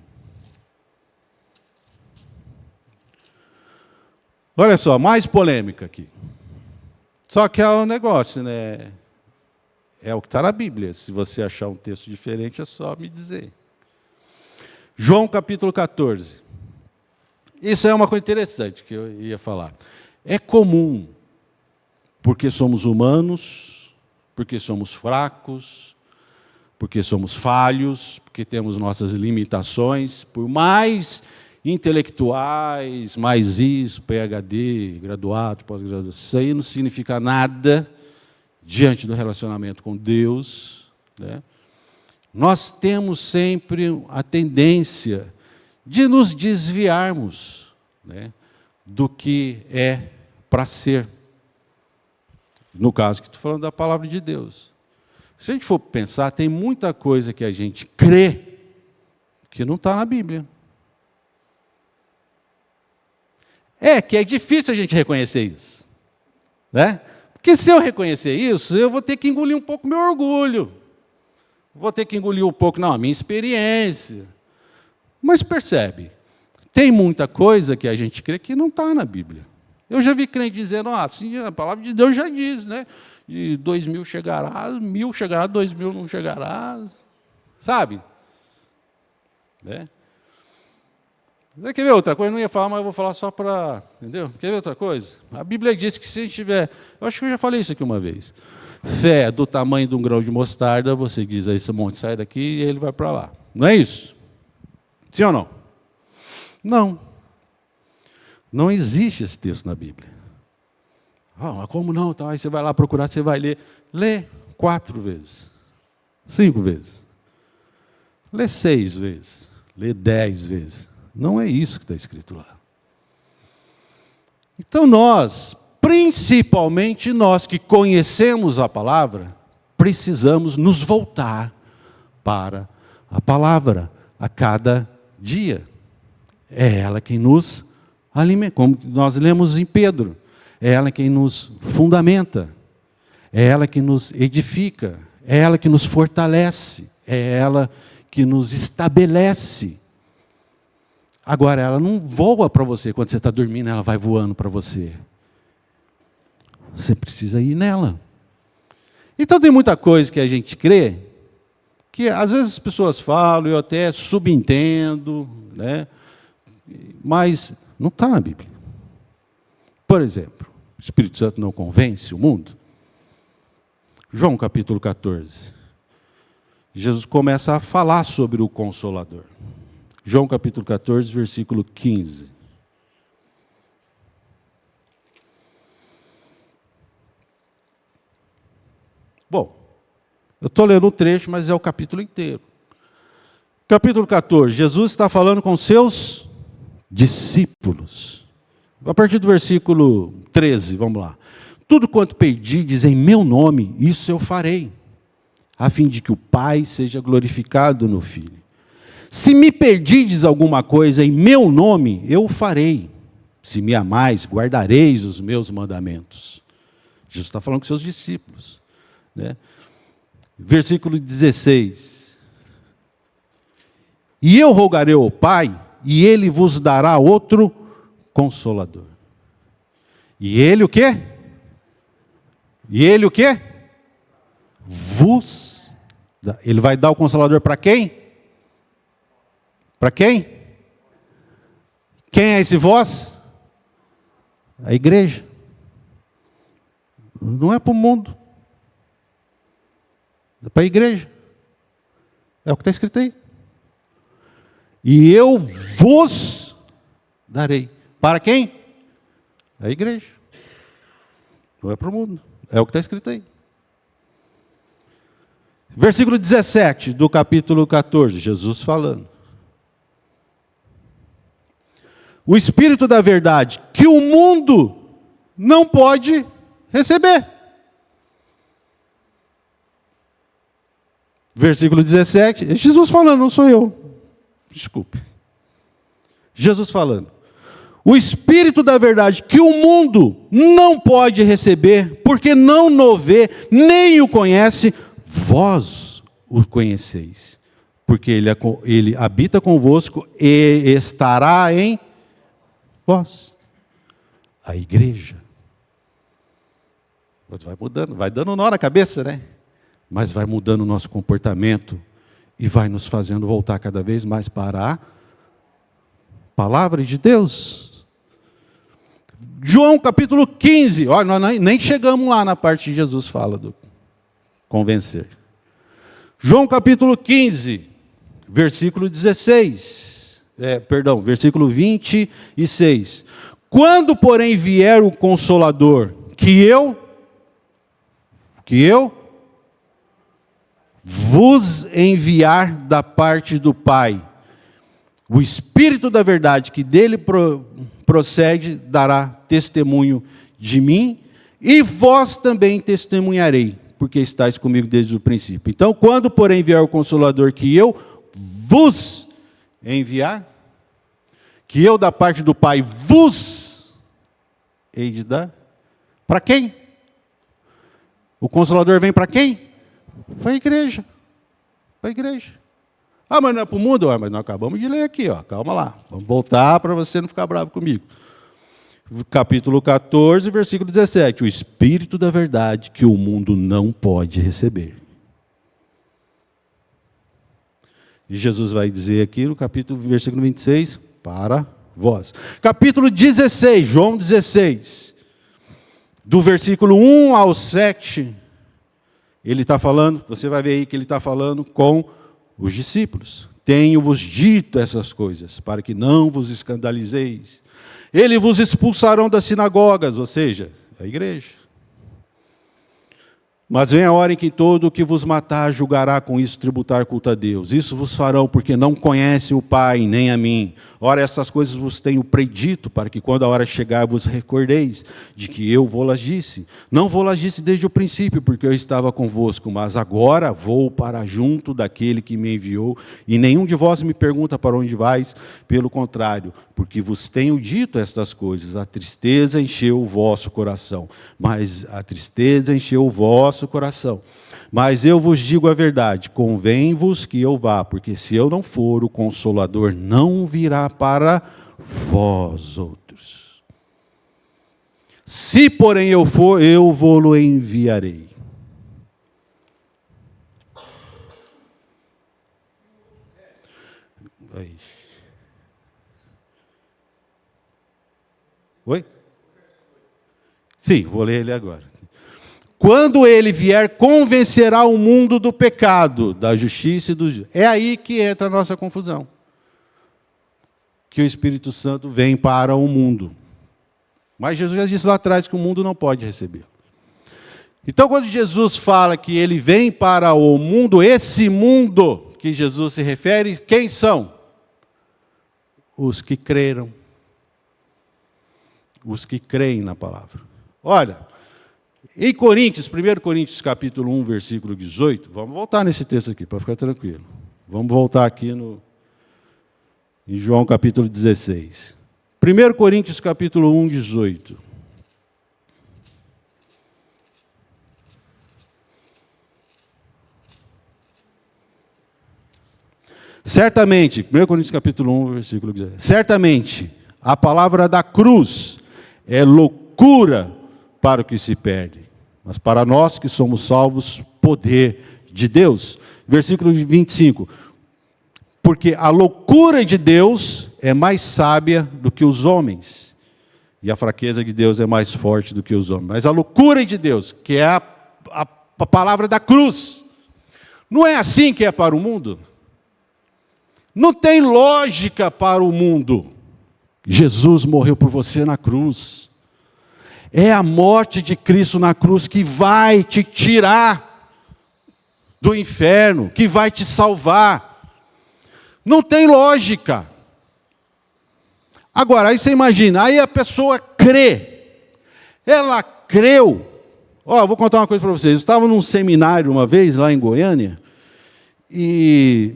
Olha só, mais polêmica aqui. Só que é um negócio, né? É o que está na Bíblia. Se você achar um texto diferente, é só me dizer. João capítulo 14. Isso é uma coisa interessante que eu ia falar. É comum, porque somos humanos, porque somos fracos, porque somos falhos, porque temos nossas limitações, por mais intelectuais, mais isso, PhD, graduado, pós-graduação, isso aí não significa nada diante do relacionamento com Deus, né? Nós temos sempre a tendência de nos desviarmos, né, do que é para ser. No caso que estou falando da palavra de Deus. Se a gente for pensar, tem muita coisa que a gente crê que não está na Bíblia. Que é difícil a gente reconhecer isso, né? Porque se eu reconhecer isso, eu vou ter que engolir um pouco meu orgulho. Vou ter que engolir um pouco, não, a minha experiência. Mas percebe, tem muita coisa que a gente crê que não está na Bíblia. Eu já vi crente dizendo, assim, a palavra de Deus já diz, né? E 2.000 chegarás, 1.000 chegarás, 2.000 não chegarás. Sabe? Né? Quer ver outra coisa? Eu não ia falar, mas eu vou falar só para... Entendeu? Quer ver outra coisa? A Bíblia diz que se a gente tiver... Eu acho que eu já falei isso aqui uma vez. Fé do tamanho de um grão de mostarda, você diz a esse monte, sai daqui e ele vai para lá. Não é isso? Sim ou não? Não. Não existe esse texto na Bíblia. Mas como não? Então, aí você vai lá procurar, você vai ler. Lê 4 vezes. 5 vezes. Lê 6 vezes. Lê 10 vezes. Não é isso que está escrito lá. Então nós, principalmente nós que conhecemos a palavra, precisamos nos voltar para a palavra a cada dia. É ela quem nos alimenta, como nós lemos em Pedro. É ela quem nos fundamenta. É ela que nos edifica. É ela que nos fortalece. É ela que nos estabelece. Agora, ela não voa para você quando você está dormindo, ela vai voando para você. Você precisa ir nela. Então, tem muita coisa que a gente crê, que às vezes as pessoas falam, eu até subentendo, né? Mas não está na Bíblia. Por exemplo, o Espírito Santo não convence o mundo? João capítulo 14. Jesus começa a falar sobre o Consolador. João capítulo 14, versículo 15. Bom, eu estou lendo o trecho, mas é o capítulo inteiro. Capítulo 14, Jesus está falando com seus discípulos. A partir do versículo 13, vamos lá. Tudo quanto pedides em meu nome, isso eu farei, a fim de que o Pai seja glorificado no Filho. Se me pedirdes alguma coisa em meu nome, eu o farei. Se me amais, guardareis os meus mandamentos. Jesus está falando com seus discípulos. Né? Versículo 16. E eu rogarei ao Pai, e Ele vos dará outro Consolador. E Ele o quê? E Ele o quê? Vos dá. Ele vai dar o Consolador para quem? Para quem? Quem é esse vós? A igreja. Não é para o mundo. É para a igreja. É o que está escrito aí. E eu vos darei. Para quem? A igreja. Não é para o mundo. É o que está escrito aí. Versículo 17 do capítulo 14, Jesus falando. O Espírito da verdade, que o mundo não pode receber. Versículo 17, Jesus falando, não sou eu. Desculpe. Jesus falando. O Espírito da verdade, que o mundo não pode receber, porque não o vê, nem o conhece, vós o conheceis. Porque ele habita convosco e estará em vós, a igreja. Vai mudando, vai dando nó na cabeça, né? Mas vai mudando o nosso comportamento e vai nos fazendo voltar cada vez mais para a palavra de Deus. João capítulo 15, olha, nós nem chegamos lá na parte que Jesus fala do convencer. João capítulo 15, versículo 16. Versículo 26. Quando, porém, vier o Consolador, que eu vos enviar da parte do Pai, o Espírito da verdade que dele procede, dará testemunho de mim, e vós também testemunharei, porque estáis comigo desde o princípio. Então, quando, porém, vier o Consolador, que eu vos enviar, que eu da parte do Pai vos hei de dar, para quem? O Consolador vem para quem? Para a igreja. Para a igreja. Ah, mas não é para o mundo? Mas nós acabamos de ler aqui, ó. Calma lá. Vamos voltar para você não ficar bravo comigo. Capítulo 14, versículo 17. O Espírito da verdade que o mundo não pode receber. E Jesus vai dizer aqui no capítulo, versículo 26, para vós. Capítulo 16, João 16, do versículo 1 ao 7, ele está falando, você vai ver aí que ele está falando com os discípulos. Tenho-vos dito essas coisas, para que não vos escandalizeis. Eles vos expulsarão das sinagogas, ou seja, a igreja. Mas vem a hora em que todo o que vos matar julgará com isso tributar culto a Deus. Isso vos farão porque não conhecem o Pai, nem a mim. Ora, essas coisas vos tenho predito, para que quando a hora chegar vos recordeis de que eu vou-las disse. Não vou-las disse desde o princípio, porque eu estava convosco, mas agora vou para junto daquele que me enviou, e nenhum de vós me pergunta para onde vais, pelo contrário, porque vos tenho dito estas coisas, a tristeza encheu o vosso coração, mas a tristeza encheu o vosso coração. Mas eu vos digo a verdade, convém-vos que eu vá, porque se eu não for, o Consolador não virá para vós outros. Se, porém, eu for, eu vou-lo enviarei. Oi? Sim, vou ler ele agora. Quando ele vier, convencerá o mundo do pecado, da justiça e do juízo. É aí que entra a nossa confusão. Que o Espírito Santo vem para o mundo. Mas Jesus já disse lá atrás que o mundo não pode receber. Então, quando Jesus fala que ele vem para o mundo, esse mundo que Jesus se refere, quem são? Os que creram. Os que creem na palavra. Olha, em Coríntios, 1 Coríntios capítulo 1, versículo 18, vamos voltar nesse texto aqui, para ficar tranquilo. Vamos voltar aqui em João capítulo 16. 1 Coríntios capítulo 1, 18. Certamente, 1 Coríntios capítulo 1, versículo 18. Certamente, a palavra da cruz é loucura para o que se perde, mas para nós que somos salvos, poder de Deus. Versículo 25. Porque a loucura de Deus é mais sábia do que os homens, e a fraqueza de Deus é mais forte do que os homens. Mas a loucura de Deus, que é a palavra da cruz, não é assim que é para o mundo? Não tem lógica para o mundo. Jesus morreu por você na cruz. É a morte de Cristo na cruz que vai te tirar do inferno, que vai te salvar. Não tem lógica. Agora, aí você imagina, aí a pessoa crê. Ela creu. Ó, vou contar uma coisa para vocês. Eu estava num seminário uma vez, lá em Goiânia, e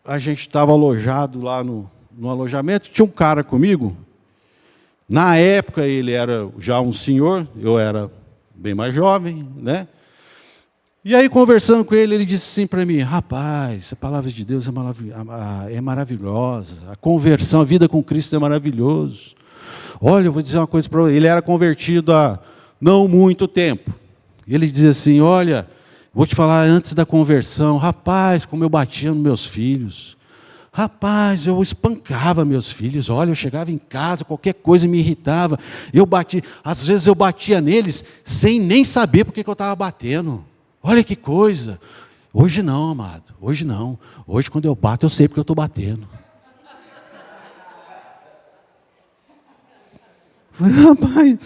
a gente estava alojado lá no alojamento, tinha um cara comigo. Na época ele era já um senhor, eu era bem mais jovem, né? E aí, conversando com ele, ele disse assim para mim: rapaz, a palavra de Deus é maravilhosa, a conversão, a vida com Cristo é maravilhoso. Olha, eu vou dizer uma coisa para ele, ele era convertido há não muito tempo. Ele dizia assim: olha, vou te falar antes da conversão, rapaz, como eu batia nos meus filhos. Rapaz, eu espancava meus filhos. Olha, eu chegava em casa, qualquer coisa me irritava. Às vezes eu batia neles sem nem saber por que eu estava batendo. Olha que coisa. Hoje não, amado. Hoje não. Hoje, quando eu bato, eu sei porque eu estou batendo. Rapaz,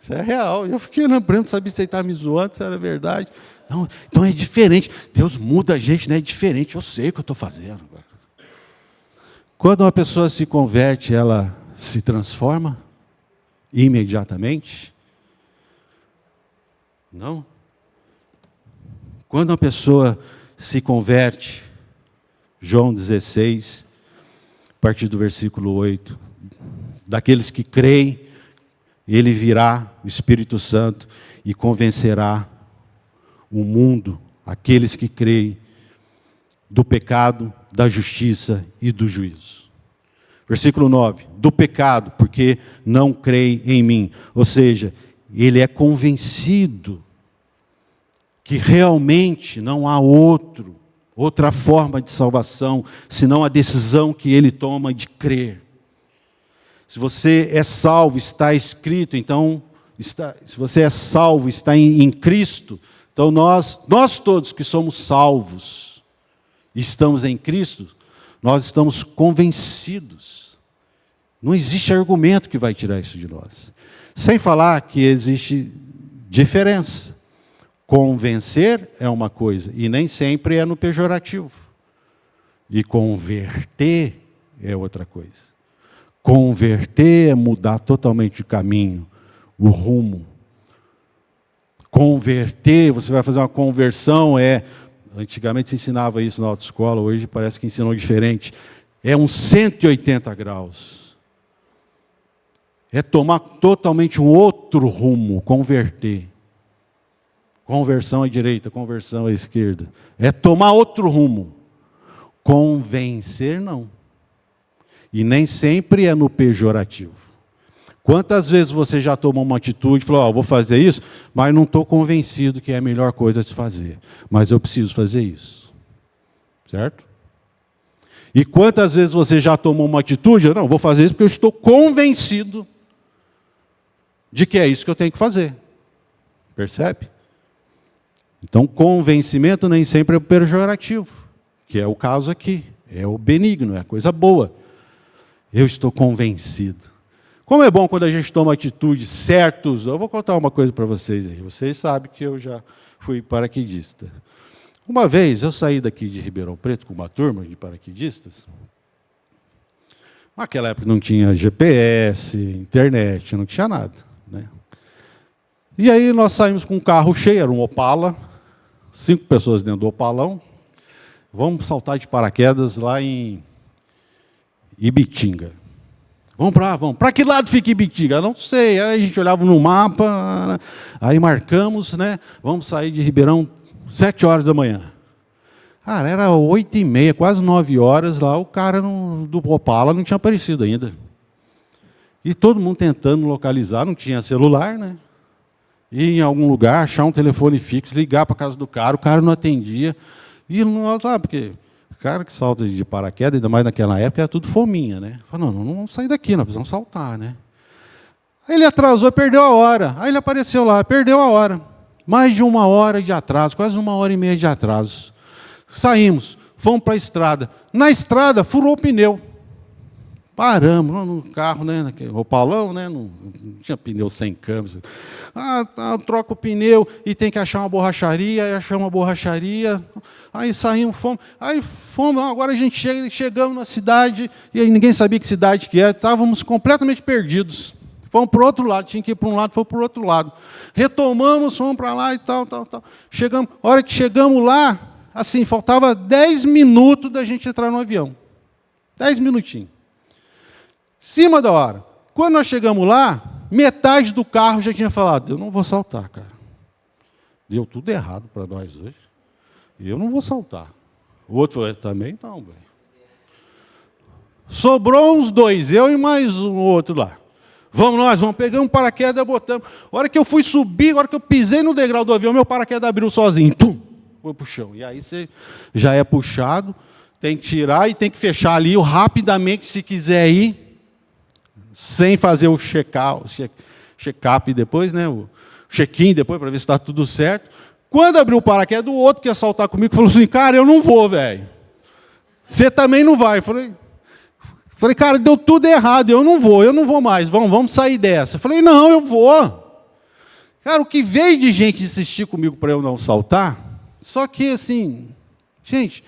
isso é real. Eu fiquei lembrando, não sabia se ele estava me zoando, se era verdade. Não, então é diferente. Deus muda a gente, né? É diferente. Eu sei o que eu estou fazendo. Quando uma pessoa se converte, ela se transforma imediatamente? Não. Quando uma pessoa se converte, João 16, a partir do versículo 8, daqueles que creem ele virá, o Espírito Santo, e convencerá o mundo, aqueles que creem, do pecado, da justiça e do juízo. Versículo 9, do pecado, porque não creem em mim. Ou seja, ele é convencido que realmente não há outra forma de salvação, senão a decisão que ele toma de crer. Se você é salvo, está escrito, então, se você é salvo, está em Cristo, então nós todos que somos salvos, estamos em Cristo, nós estamos convencidos. Não existe argumento que vai tirar isso de nós. Sem falar que existe diferença. Convencer é uma coisa, e nem sempre é no pejorativo. E converter é outra coisa. Converter é mudar totalmente de caminho, o rumo. Converter, você vai fazer uma conversão, antigamente se ensinava isso na autoescola, hoje parece que ensinou diferente. É um 180 graus. É tomar totalmente um outro rumo, converter. Conversão à direita, conversão à esquerda. É tomar outro rumo. Convencer, não. E nem sempre é no pejorativo. Quantas vezes você já tomou uma atitude e falou, vou fazer isso, mas não estou convencido que é a melhor coisa a se fazer. Mas eu preciso fazer isso. Certo? E quantas vezes você já tomou uma atitude, não, vou fazer isso porque eu estou convencido de que é isso que eu tenho que fazer. Percebe? Então, convencimento nem sempre é o pejorativo, que é o caso aqui. É o benigno, é a coisa boa. Eu estou convencido. Como é bom quando a gente toma atitudes certas. Eu vou contar uma coisa para vocês aí. Vocês sabem que eu já fui paraquedista. Uma vez eu saí daqui de Ribeirão Preto com uma turma de paraquedistas. Naquela época não tinha GPS, internet, não tinha nada, né? E aí nós saímos com um carro cheio, era um Opala, 5 pessoas dentro do Opalão. Vamos saltar de paraquedas lá em Ibitinga. Vamos para lá, vamos. Para que lado fica Ibitinga? Não sei. Aí a gente olhava no mapa, aí marcamos, né? Vamos sair de Ribeirão 7 horas da manhã. Cara, era 8h30, quase 9 horas lá, o cara do Opala não tinha aparecido ainda. E todo mundo tentando localizar, não tinha celular, né? Ir em algum lugar, achar um telefone fixo, ligar para a casa do cara, o cara não atendia. E não sabe, porque o cara que salta de paraquedas, ainda mais naquela época, era tudo fominha, né? Falou, não vamos sair daqui, nós precisamos saltar, né? Aí ele atrasou, perdeu a hora. Aí ele apareceu lá, perdeu a hora. Mais de 1 hora de atraso, quase 1h30 de atraso. Saímos, fomos para a estrada. Na estrada, furou o pneu. Paramos no carro, né, naquele Opalão, né, não tinha pneu sem câmbio. Troca o pneu e tem que achar uma borracharia, aí achamos uma borracharia, aí saímos, fomos, agora a gente chegamos na cidade, e aí ninguém sabia que cidade que era, estávamos completamente perdidos. Fomos para o outro lado, tinha que ir para um lado, fomos para o outro lado. Retomamos, fomos para lá e tal. Chegamos, a hora que chegamos lá, assim, faltava 10 minutos da gente entrar no avião. 10 minutinhos. Cima da hora. Quando nós chegamos lá, metade do carro já tinha falado, eu não vou saltar, cara. Deu tudo errado para nós hoje. Eu não vou saltar. O outro falou, também não, velho. Sobrou uns 2, eu e mais um outro lá. Vamos pegar um paraquedas, botamos. A hora que eu fui subir, a hora que eu pisei no degrau do avião, meu paraquedas abriu sozinho. Pum, foi para o chão. E aí você já é puxado, tem que tirar e tem que fechar ali rapidamente, se quiser ir. Sem fazer o check-up depois, né? O check-in depois, para ver se está tudo certo. Quando abriu o paraquedas, o outro que ia saltar comigo falou assim, cara, eu não vou, velho. Você também não vai. Falei, cara, deu tudo errado, eu não vou mais, vamos sair dessa. Eu falei, não, eu vou. Cara, o que veio de gente insistir comigo para eu não saltar, só que assim, gente,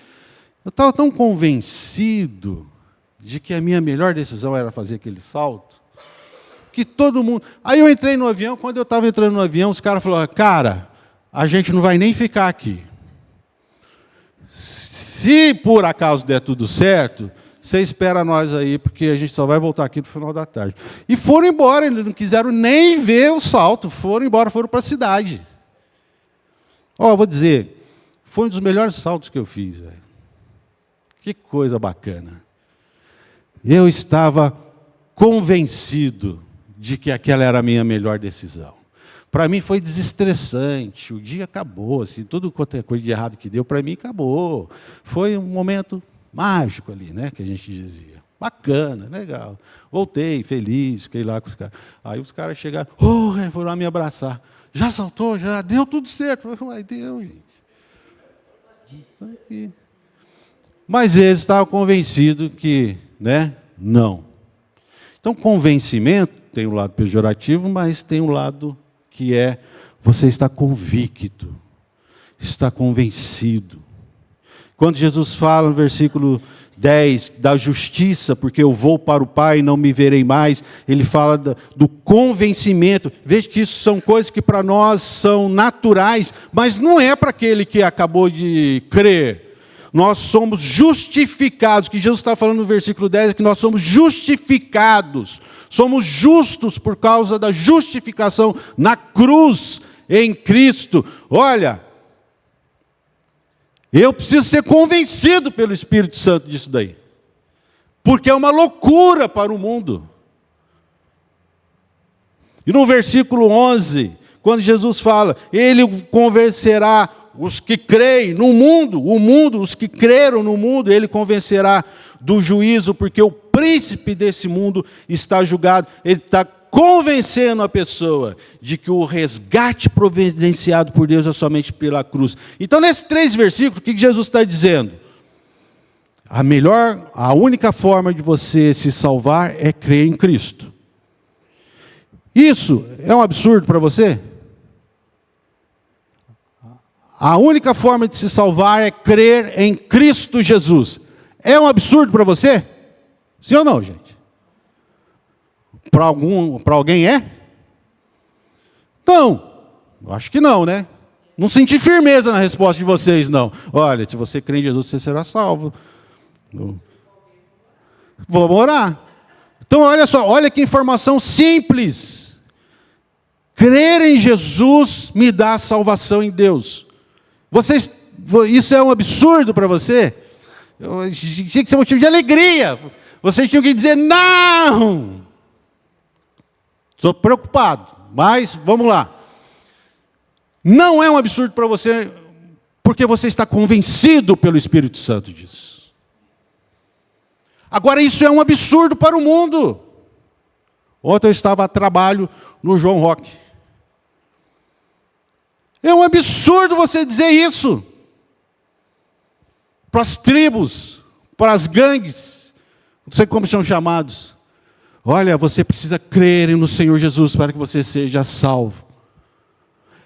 eu estava tão convencido de que a minha melhor decisão era fazer aquele salto, que todo mundo... Aí eu entrei no avião, quando eu estava entrando no avião, os caras falaram, cara, a gente não vai nem ficar aqui. Se por acaso der tudo certo, você espera nós aí, porque a gente só vai voltar aqui no final da tarde. E foram embora, eles não quiseram nem ver o salto, foram embora, foram para a cidade. Ó, vou dizer, foi um dos melhores saltos que eu fiz, velho. Que coisa bacana. Eu estava convencido de que aquela era a minha melhor decisão. Para mim foi desestressante, o dia acabou, assim, tudo quanto é coisa de errado que deu, para mim acabou. Foi um momento mágico ali, né, que a gente dizia. Bacana, legal. Voltei, feliz, fiquei lá com os caras. Aí os caras chegaram, foram lá me abraçar. Já saltou, já deu tudo certo. Eu falei, deu, gente. Tá aqui. Mas eles estavam convencidos que, né, não. Então, convencimento tem um lado pejorativo, mas tem um lado que é você está convicto, está convencido. Quando Jesus fala no versículo 10 da justiça, porque eu vou para o Pai e não me verei mais, ele fala do convencimento. Veja que isso são coisas que para nós são naturais, mas não é para aquele que acabou de crer. Nós somos justificados, que Jesus está falando no versículo 10, é que nós somos justificados, somos justos por causa da justificação na cruz, em Cristo. Olha, eu preciso ser convencido pelo Espírito Santo disso daí, porque é uma loucura para o mundo. E no versículo 11, quando Jesus fala, Ele convencerá os que creem no mundo, os que creram no mundo, Ele convencerá do juízo, porque o príncipe desse mundo está julgado. Ele está convencendo a pessoa de que o resgate providenciado por Deus é somente pela cruz. Então, nesses 3 versículos, o que Jesus está dizendo? A única forma de você se salvar é crer em Cristo. Isso é um absurdo para você? A única forma de se salvar é crer em Cristo Jesus. É um absurdo para você? Sim ou não, gente? Para alguém é? Não. Eu acho que não, né? Não senti firmeza na resposta de vocês, não. Olha, se você crê em Jesus, você será salvo. Vamos orar. Então, olha só, olha que informação simples. Crer em Jesus me dá salvação em Deus. Isso é um absurdo para você? Tinha que ser motivo de alegria. Vocês tinham que dizer, não! Estou preocupado, mas vamos lá. Não é um absurdo para você, porque você está convencido pelo Espírito Santo disso. Agora, isso é um absurdo para o mundo. Ontem eu estava a trabalho no João Roque. É um absurdo você dizer isso para as tribos, para as gangues, não sei como são chamados. Olha, você precisa crer no Senhor Jesus para que você seja salvo.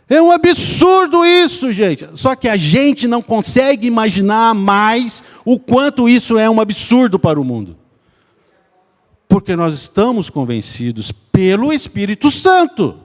É um absurdo isso, gente. Só que a gente não consegue imaginar mais o quanto isso é um absurdo para o mundo. Porque nós estamos convencidos pelo Espírito Santo.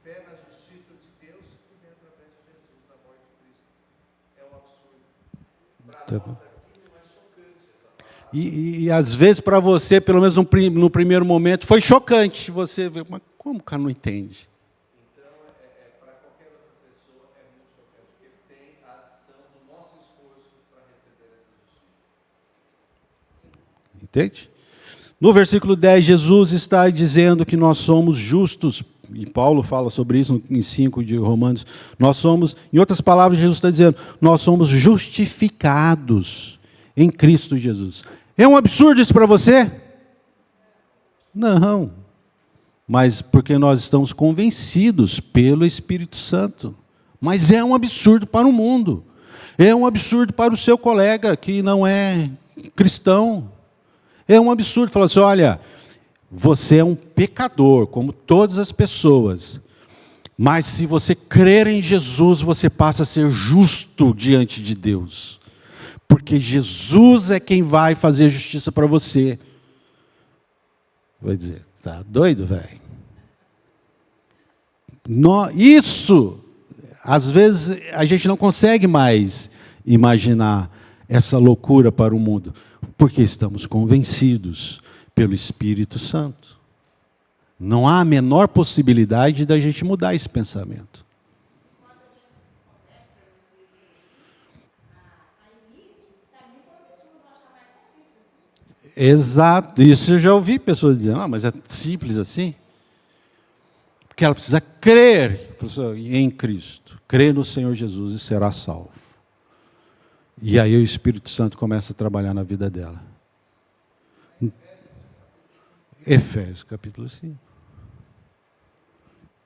Fé na justiça de Deus que vem através de Jesus, da morte de Cristo. É um absurdo. Para nós aqui não é chocante essa palavra. E às vezes para você, pelo menos no primeiro momento, foi chocante. Você vê, mas como o cara não entende? Então, para qualquer outra pessoa é muito chocante, porque tem a adição do nosso esforço para receber essa justiça. Entende? No versículo 10, Jesus está dizendo que nós somos justos, e Paulo fala sobre isso em 5 de Romanos. Nós somos, em outras palavras, Jesus está dizendo, nós somos justificados em Cristo Jesus. É um absurdo isso para você? Não. Mas porque nós estamos convencidos pelo Espírito Santo. Mas é um absurdo para o mundo. É um absurdo para o seu colega que não é cristão. É um absurdo falar assim, olha, você é um pecador, como todas as pessoas. Mas se você crer em Jesus, você passa a ser justo diante de Deus. Porque Jesus é quem vai fazer justiça para você. Vai dizer, tá doido, velho? Isso, às vezes, a gente não consegue mais imaginar essa loucura para o mundo, porque estamos convencidos pelo Espírito Santo. Não há a menor possibilidade da gente mudar esse pensamento. Exato, isso eu já ouvi pessoas dizendo, mas é simples assim? Porque ela precisa crer em Cristo, crer no Senhor Jesus e será salvo. E aí o Espírito Santo começa a trabalhar na vida dela. Efésios, capítulo 5.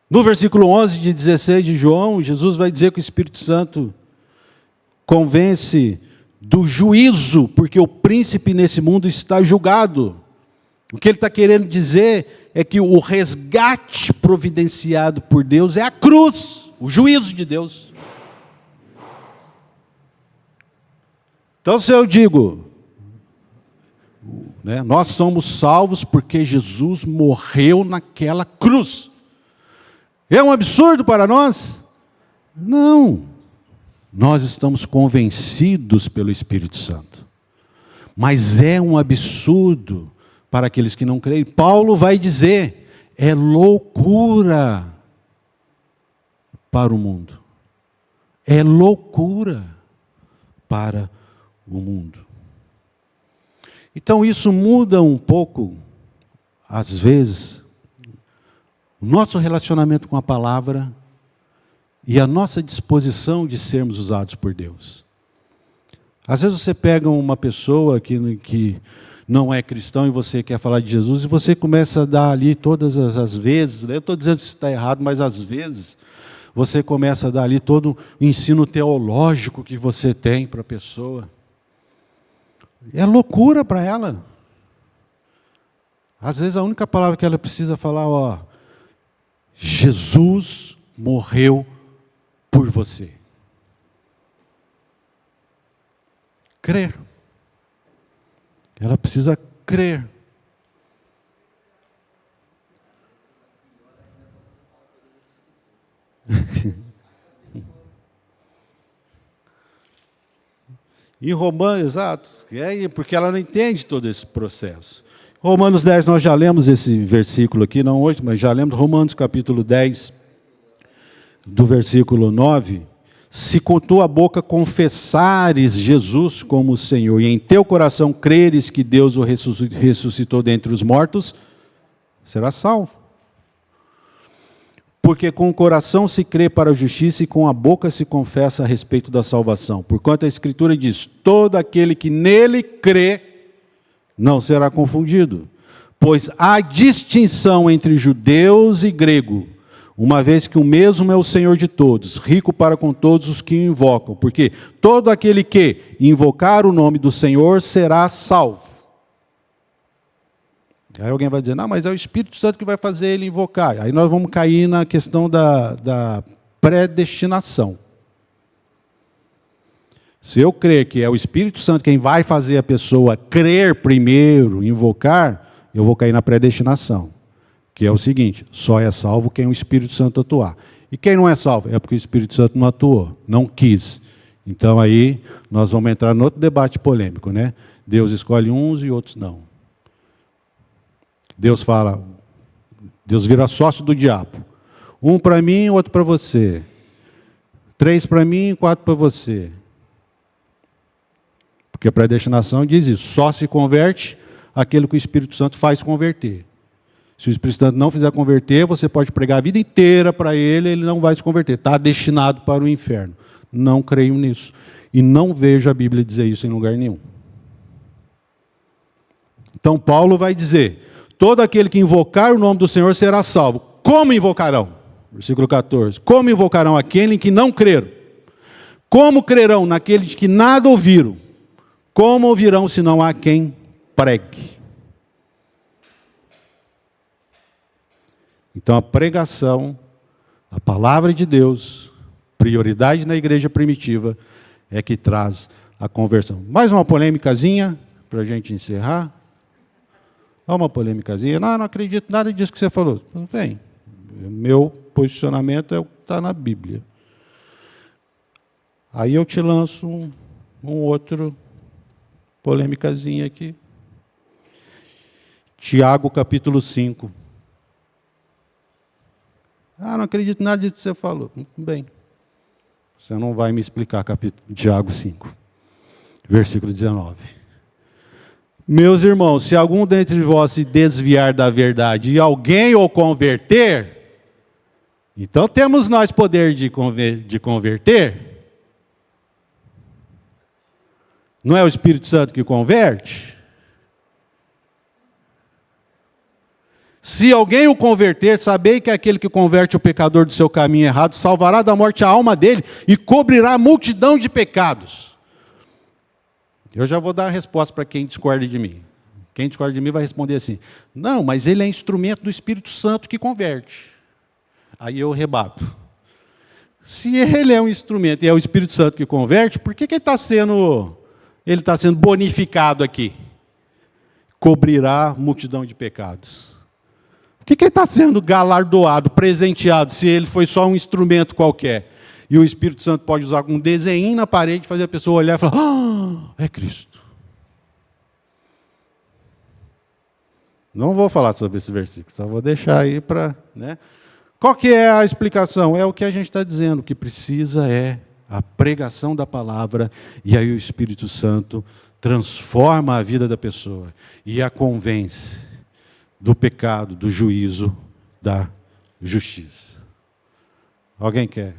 No versículo 11 de 16 de João, Jesus vai dizer que o Espírito Santo convence do juízo, porque o príncipe nesse mundo está julgado. O que ele está querendo dizer é que o resgate providenciado por Deus é a cruz, o juízo de Deus. Então, se eu digo, nós somos salvos porque Jesus morreu naquela cruz. É um absurdo para nós? Não. Nós estamos convencidos pelo Espírito Santo. Mas é um absurdo para aqueles que não creem. Paulo vai dizer, é loucura para o mundo. É loucura para o mundo. Então isso muda um pouco, às vezes, o nosso relacionamento com a palavra e a nossa disposição de sermos usados por Deus. Às vezes você pega uma pessoa que não é cristão e você quer falar de Jesus e você começa a dar ali todas as vezes, eu estou dizendo que isso está errado, mas às vezes você começa a dar ali todo o ensino teológico que você tem para a pessoa. É loucura para ela. Às vezes a única palavra que ela precisa falar, Jesus morreu por você. Crer. Ela precisa crer. Em Romanos, exato, porque ela não entende todo esse processo. Romanos 10, nós já lemos esse versículo aqui, não hoje, mas já lemos Romanos capítulo 10, do versículo 9. Se com tua boca confessares Jesus como Senhor, e em teu coração creres que Deus o ressuscitou dentre os mortos, serás salvo. Porque com o coração se crê para a justiça e com a boca se confessa a respeito da salvação. Porquanto a Escritura diz, todo aquele que nele crê não será confundido. Pois há distinção entre judeus e grego, uma vez que o mesmo é o Senhor de todos, rico para com todos os que o invocam. Porque todo aquele que invocar o nome do Senhor será salvo. Aí alguém vai dizer, não, mas é o Espírito Santo que vai fazer ele invocar. Aí nós vamos cair na questão da predestinação. Se eu crer que é o Espírito Santo quem vai fazer a pessoa crer primeiro, invocar, eu vou cair na predestinação. Que é o seguinte, só é salvo quem o Espírito Santo atuar. E quem não é salvo? É porque o Espírito Santo não atuou, não quis. Então aí nós vamos entrar no outro debate polêmico, né? Deus escolhe uns e outros não. Deus fala, Deus vira sócio do diabo. Um para mim, outro para você. 3 para mim, 4 para você. Porque a predestinação diz isso, só se converte aquilo que o Espírito Santo faz converter. Se o Espírito Santo não fizer converter, você pode pregar a vida inteira para ele, ele não vai se converter. Está destinado para o inferno. Não creio nisso. E não vejo a Bíblia dizer isso em lugar nenhum. Então Paulo vai dizer, todo aquele que invocar o nome do Senhor será salvo. Como invocarão? Versículo 14. Como invocarão aquele em que não creram? Como crerão naqueles que nada ouviram? Como ouvirão se não há quem pregue? Então a pregação, a palavra de Deus, prioridade na igreja primitiva, é que traz a conversão. Mais uma polêmicazinha para a gente encerrar. Olha uma polêmicazinha. Não acredito nada disso que você falou. Tudo bem. Meu posicionamento é o que está na Bíblia. Aí eu te lanço um outro polêmicazinha aqui. Tiago, capítulo 5. Não acredito nada disso que você falou. Muito bem. Você não vai me explicar Tiago 5, versículo 19. Meus irmãos, se algum dentre vós se desviar da verdade e alguém o converter, então temos nós poder de converter? Não é o Espírito Santo que converte? Se alguém o converter, sabei que aquele que converte o pecador do seu caminho errado salvará da morte a alma dele e cobrirá a multidão de pecados. Eu já vou dar a resposta para quem discorda de mim. Quem discorda de mim vai responder assim: não, mas ele é instrumento do Espírito Santo que converte. Aí eu rebato. Se ele é um instrumento e é o Espírito Santo que converte, por que ele está sendo bonificado aqui? Cobrirá a multidão de pecados. Por que ele está sendo galardoado, presenteado, se ele foi só um instrumento qualquer? E o Espírito Santo pode usar um desenho na parede, fazer a pessoa olhar e falar: é Cristo. Não vou falar sobre esse versículo, só vou deixar aí para... Qual que é a explicação? É o que a gente está dizendo, o que precisa é a pregação da palavra, e aí o Espírito Santo transforma a vida da pessoa e a convence do pecado, do juízo, da justiça. Alguém quer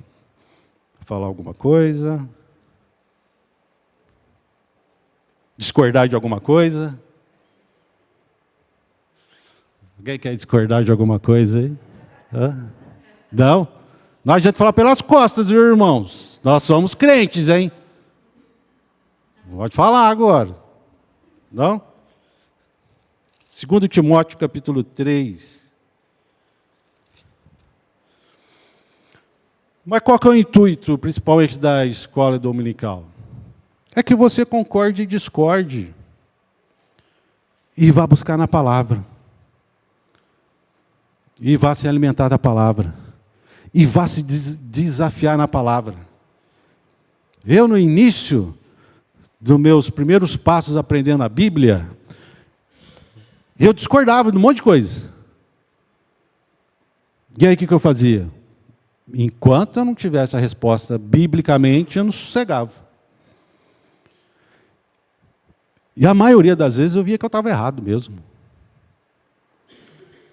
falar alguma coisa? Discordar de alguma coisa? Alguém quer discordar de alguma coisa aí? Não? Não adianta falar pelas costas, viu, irmãos? Nós somos crentes, hein? Pode falar agora. Não? 2 Timóteo, capítulo 3. Mas qual que é o intuito, principalmente da escola dominical? É que você concorde e discorde. E vá buscar na palavra. E vá se alimentar da palavra. E vá se desafiar na palavra. Eu, no início dos meus primeiros passos aprendendo a Bíblia, eu discordava de um monte de coisa. E aí o que eu fazia? Enquanto eu não tivesse a resposta biblicamente, eu não sossegava. E a maioria das vezes eu via que eu estava errado mesmo.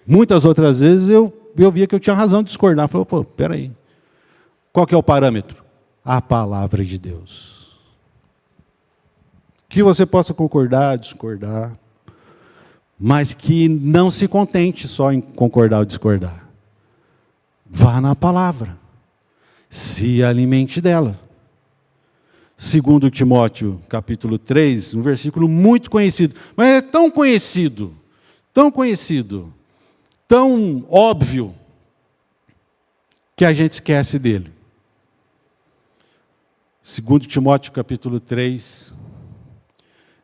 Muitas outras vezes eu via que eu tinha razão de discordar. Eu falei: pô, peraí. Qual que é o parâmetro? A palavra de Deus. Que você possa concordar, discordar, mas que não se contente só em concordar ou discordar. Vá na palavra. Se alimente dela. 2 Timóteo, capítulo 3, um versículo muito conhecido. Mas é tão conhecido, tão óbvio, que a gente esquece dele. 2 Timóteo, capítulo 3,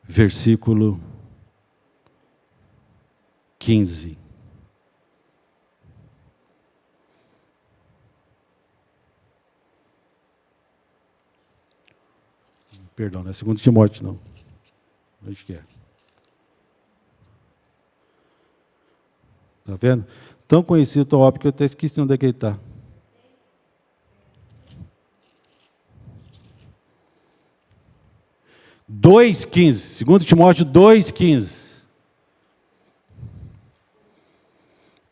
versículo 15. Perdão, não é 2 Timóteo, não. Onde que é? Está vendo? Tão conhecido, tão óbvio, que eu até esqueci onde é que ele está. Dois 15, 2 Timóteo 2,15.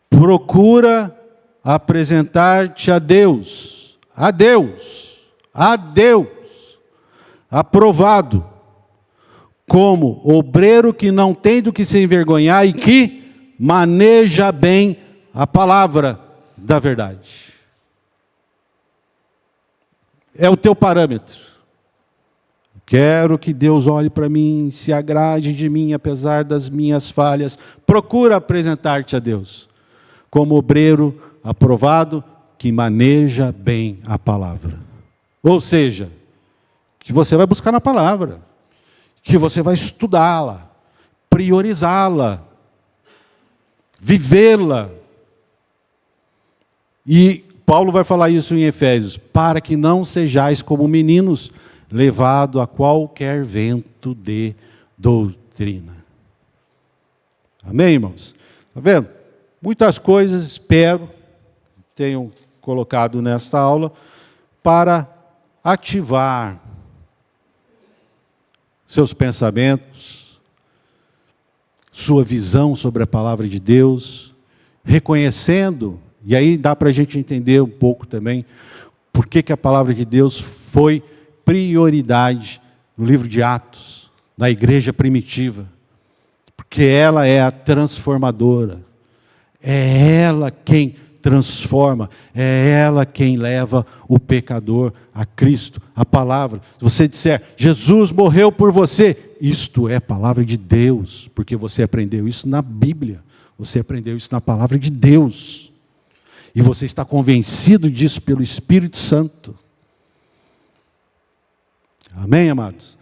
Procura apresentar-te a Deus, aprovado, como obreiro que não tem do que se envergonhar e que maneja bem a palavra da verdade. É o teu parâmetro. Quero que Deus olhe para mim, se agrade de mim, apesar das minhas falhas. Procura apresentar-te a Deus como obreiro aprovado, que maneja bem a palavra. Ou seja, que você vai buscar na palavra, que você vai estudá-la, priorizá-la, vivê-la. E Paulo vai falar isso em Efésios, para que não sejais como meninos, levado a qualquer vento de doutrina. Amém, irmãos? Está vendo? Muitas coisas, espero, tenham colocado nesta aula, para ativar seus pensamentos, sua visão sobre a palavra de Deus, reconhecendo, e aí dá para a gente entender um pouco também, por que a palavra de Deus foi prioridade no livro de Atos, na igreja primitiva, porque ela é a transformadora, é ela quem transforma, é ela quem leva o pecador a Cristo, a palavra. Se você disser, Jesus morreu por você, isto é palavra de Deus, porque você aprendeu isso na Bíblia, você aprendeu isso na palavra de Deus, e você está convencido disso pelo Espírito Santo. Amém, amados?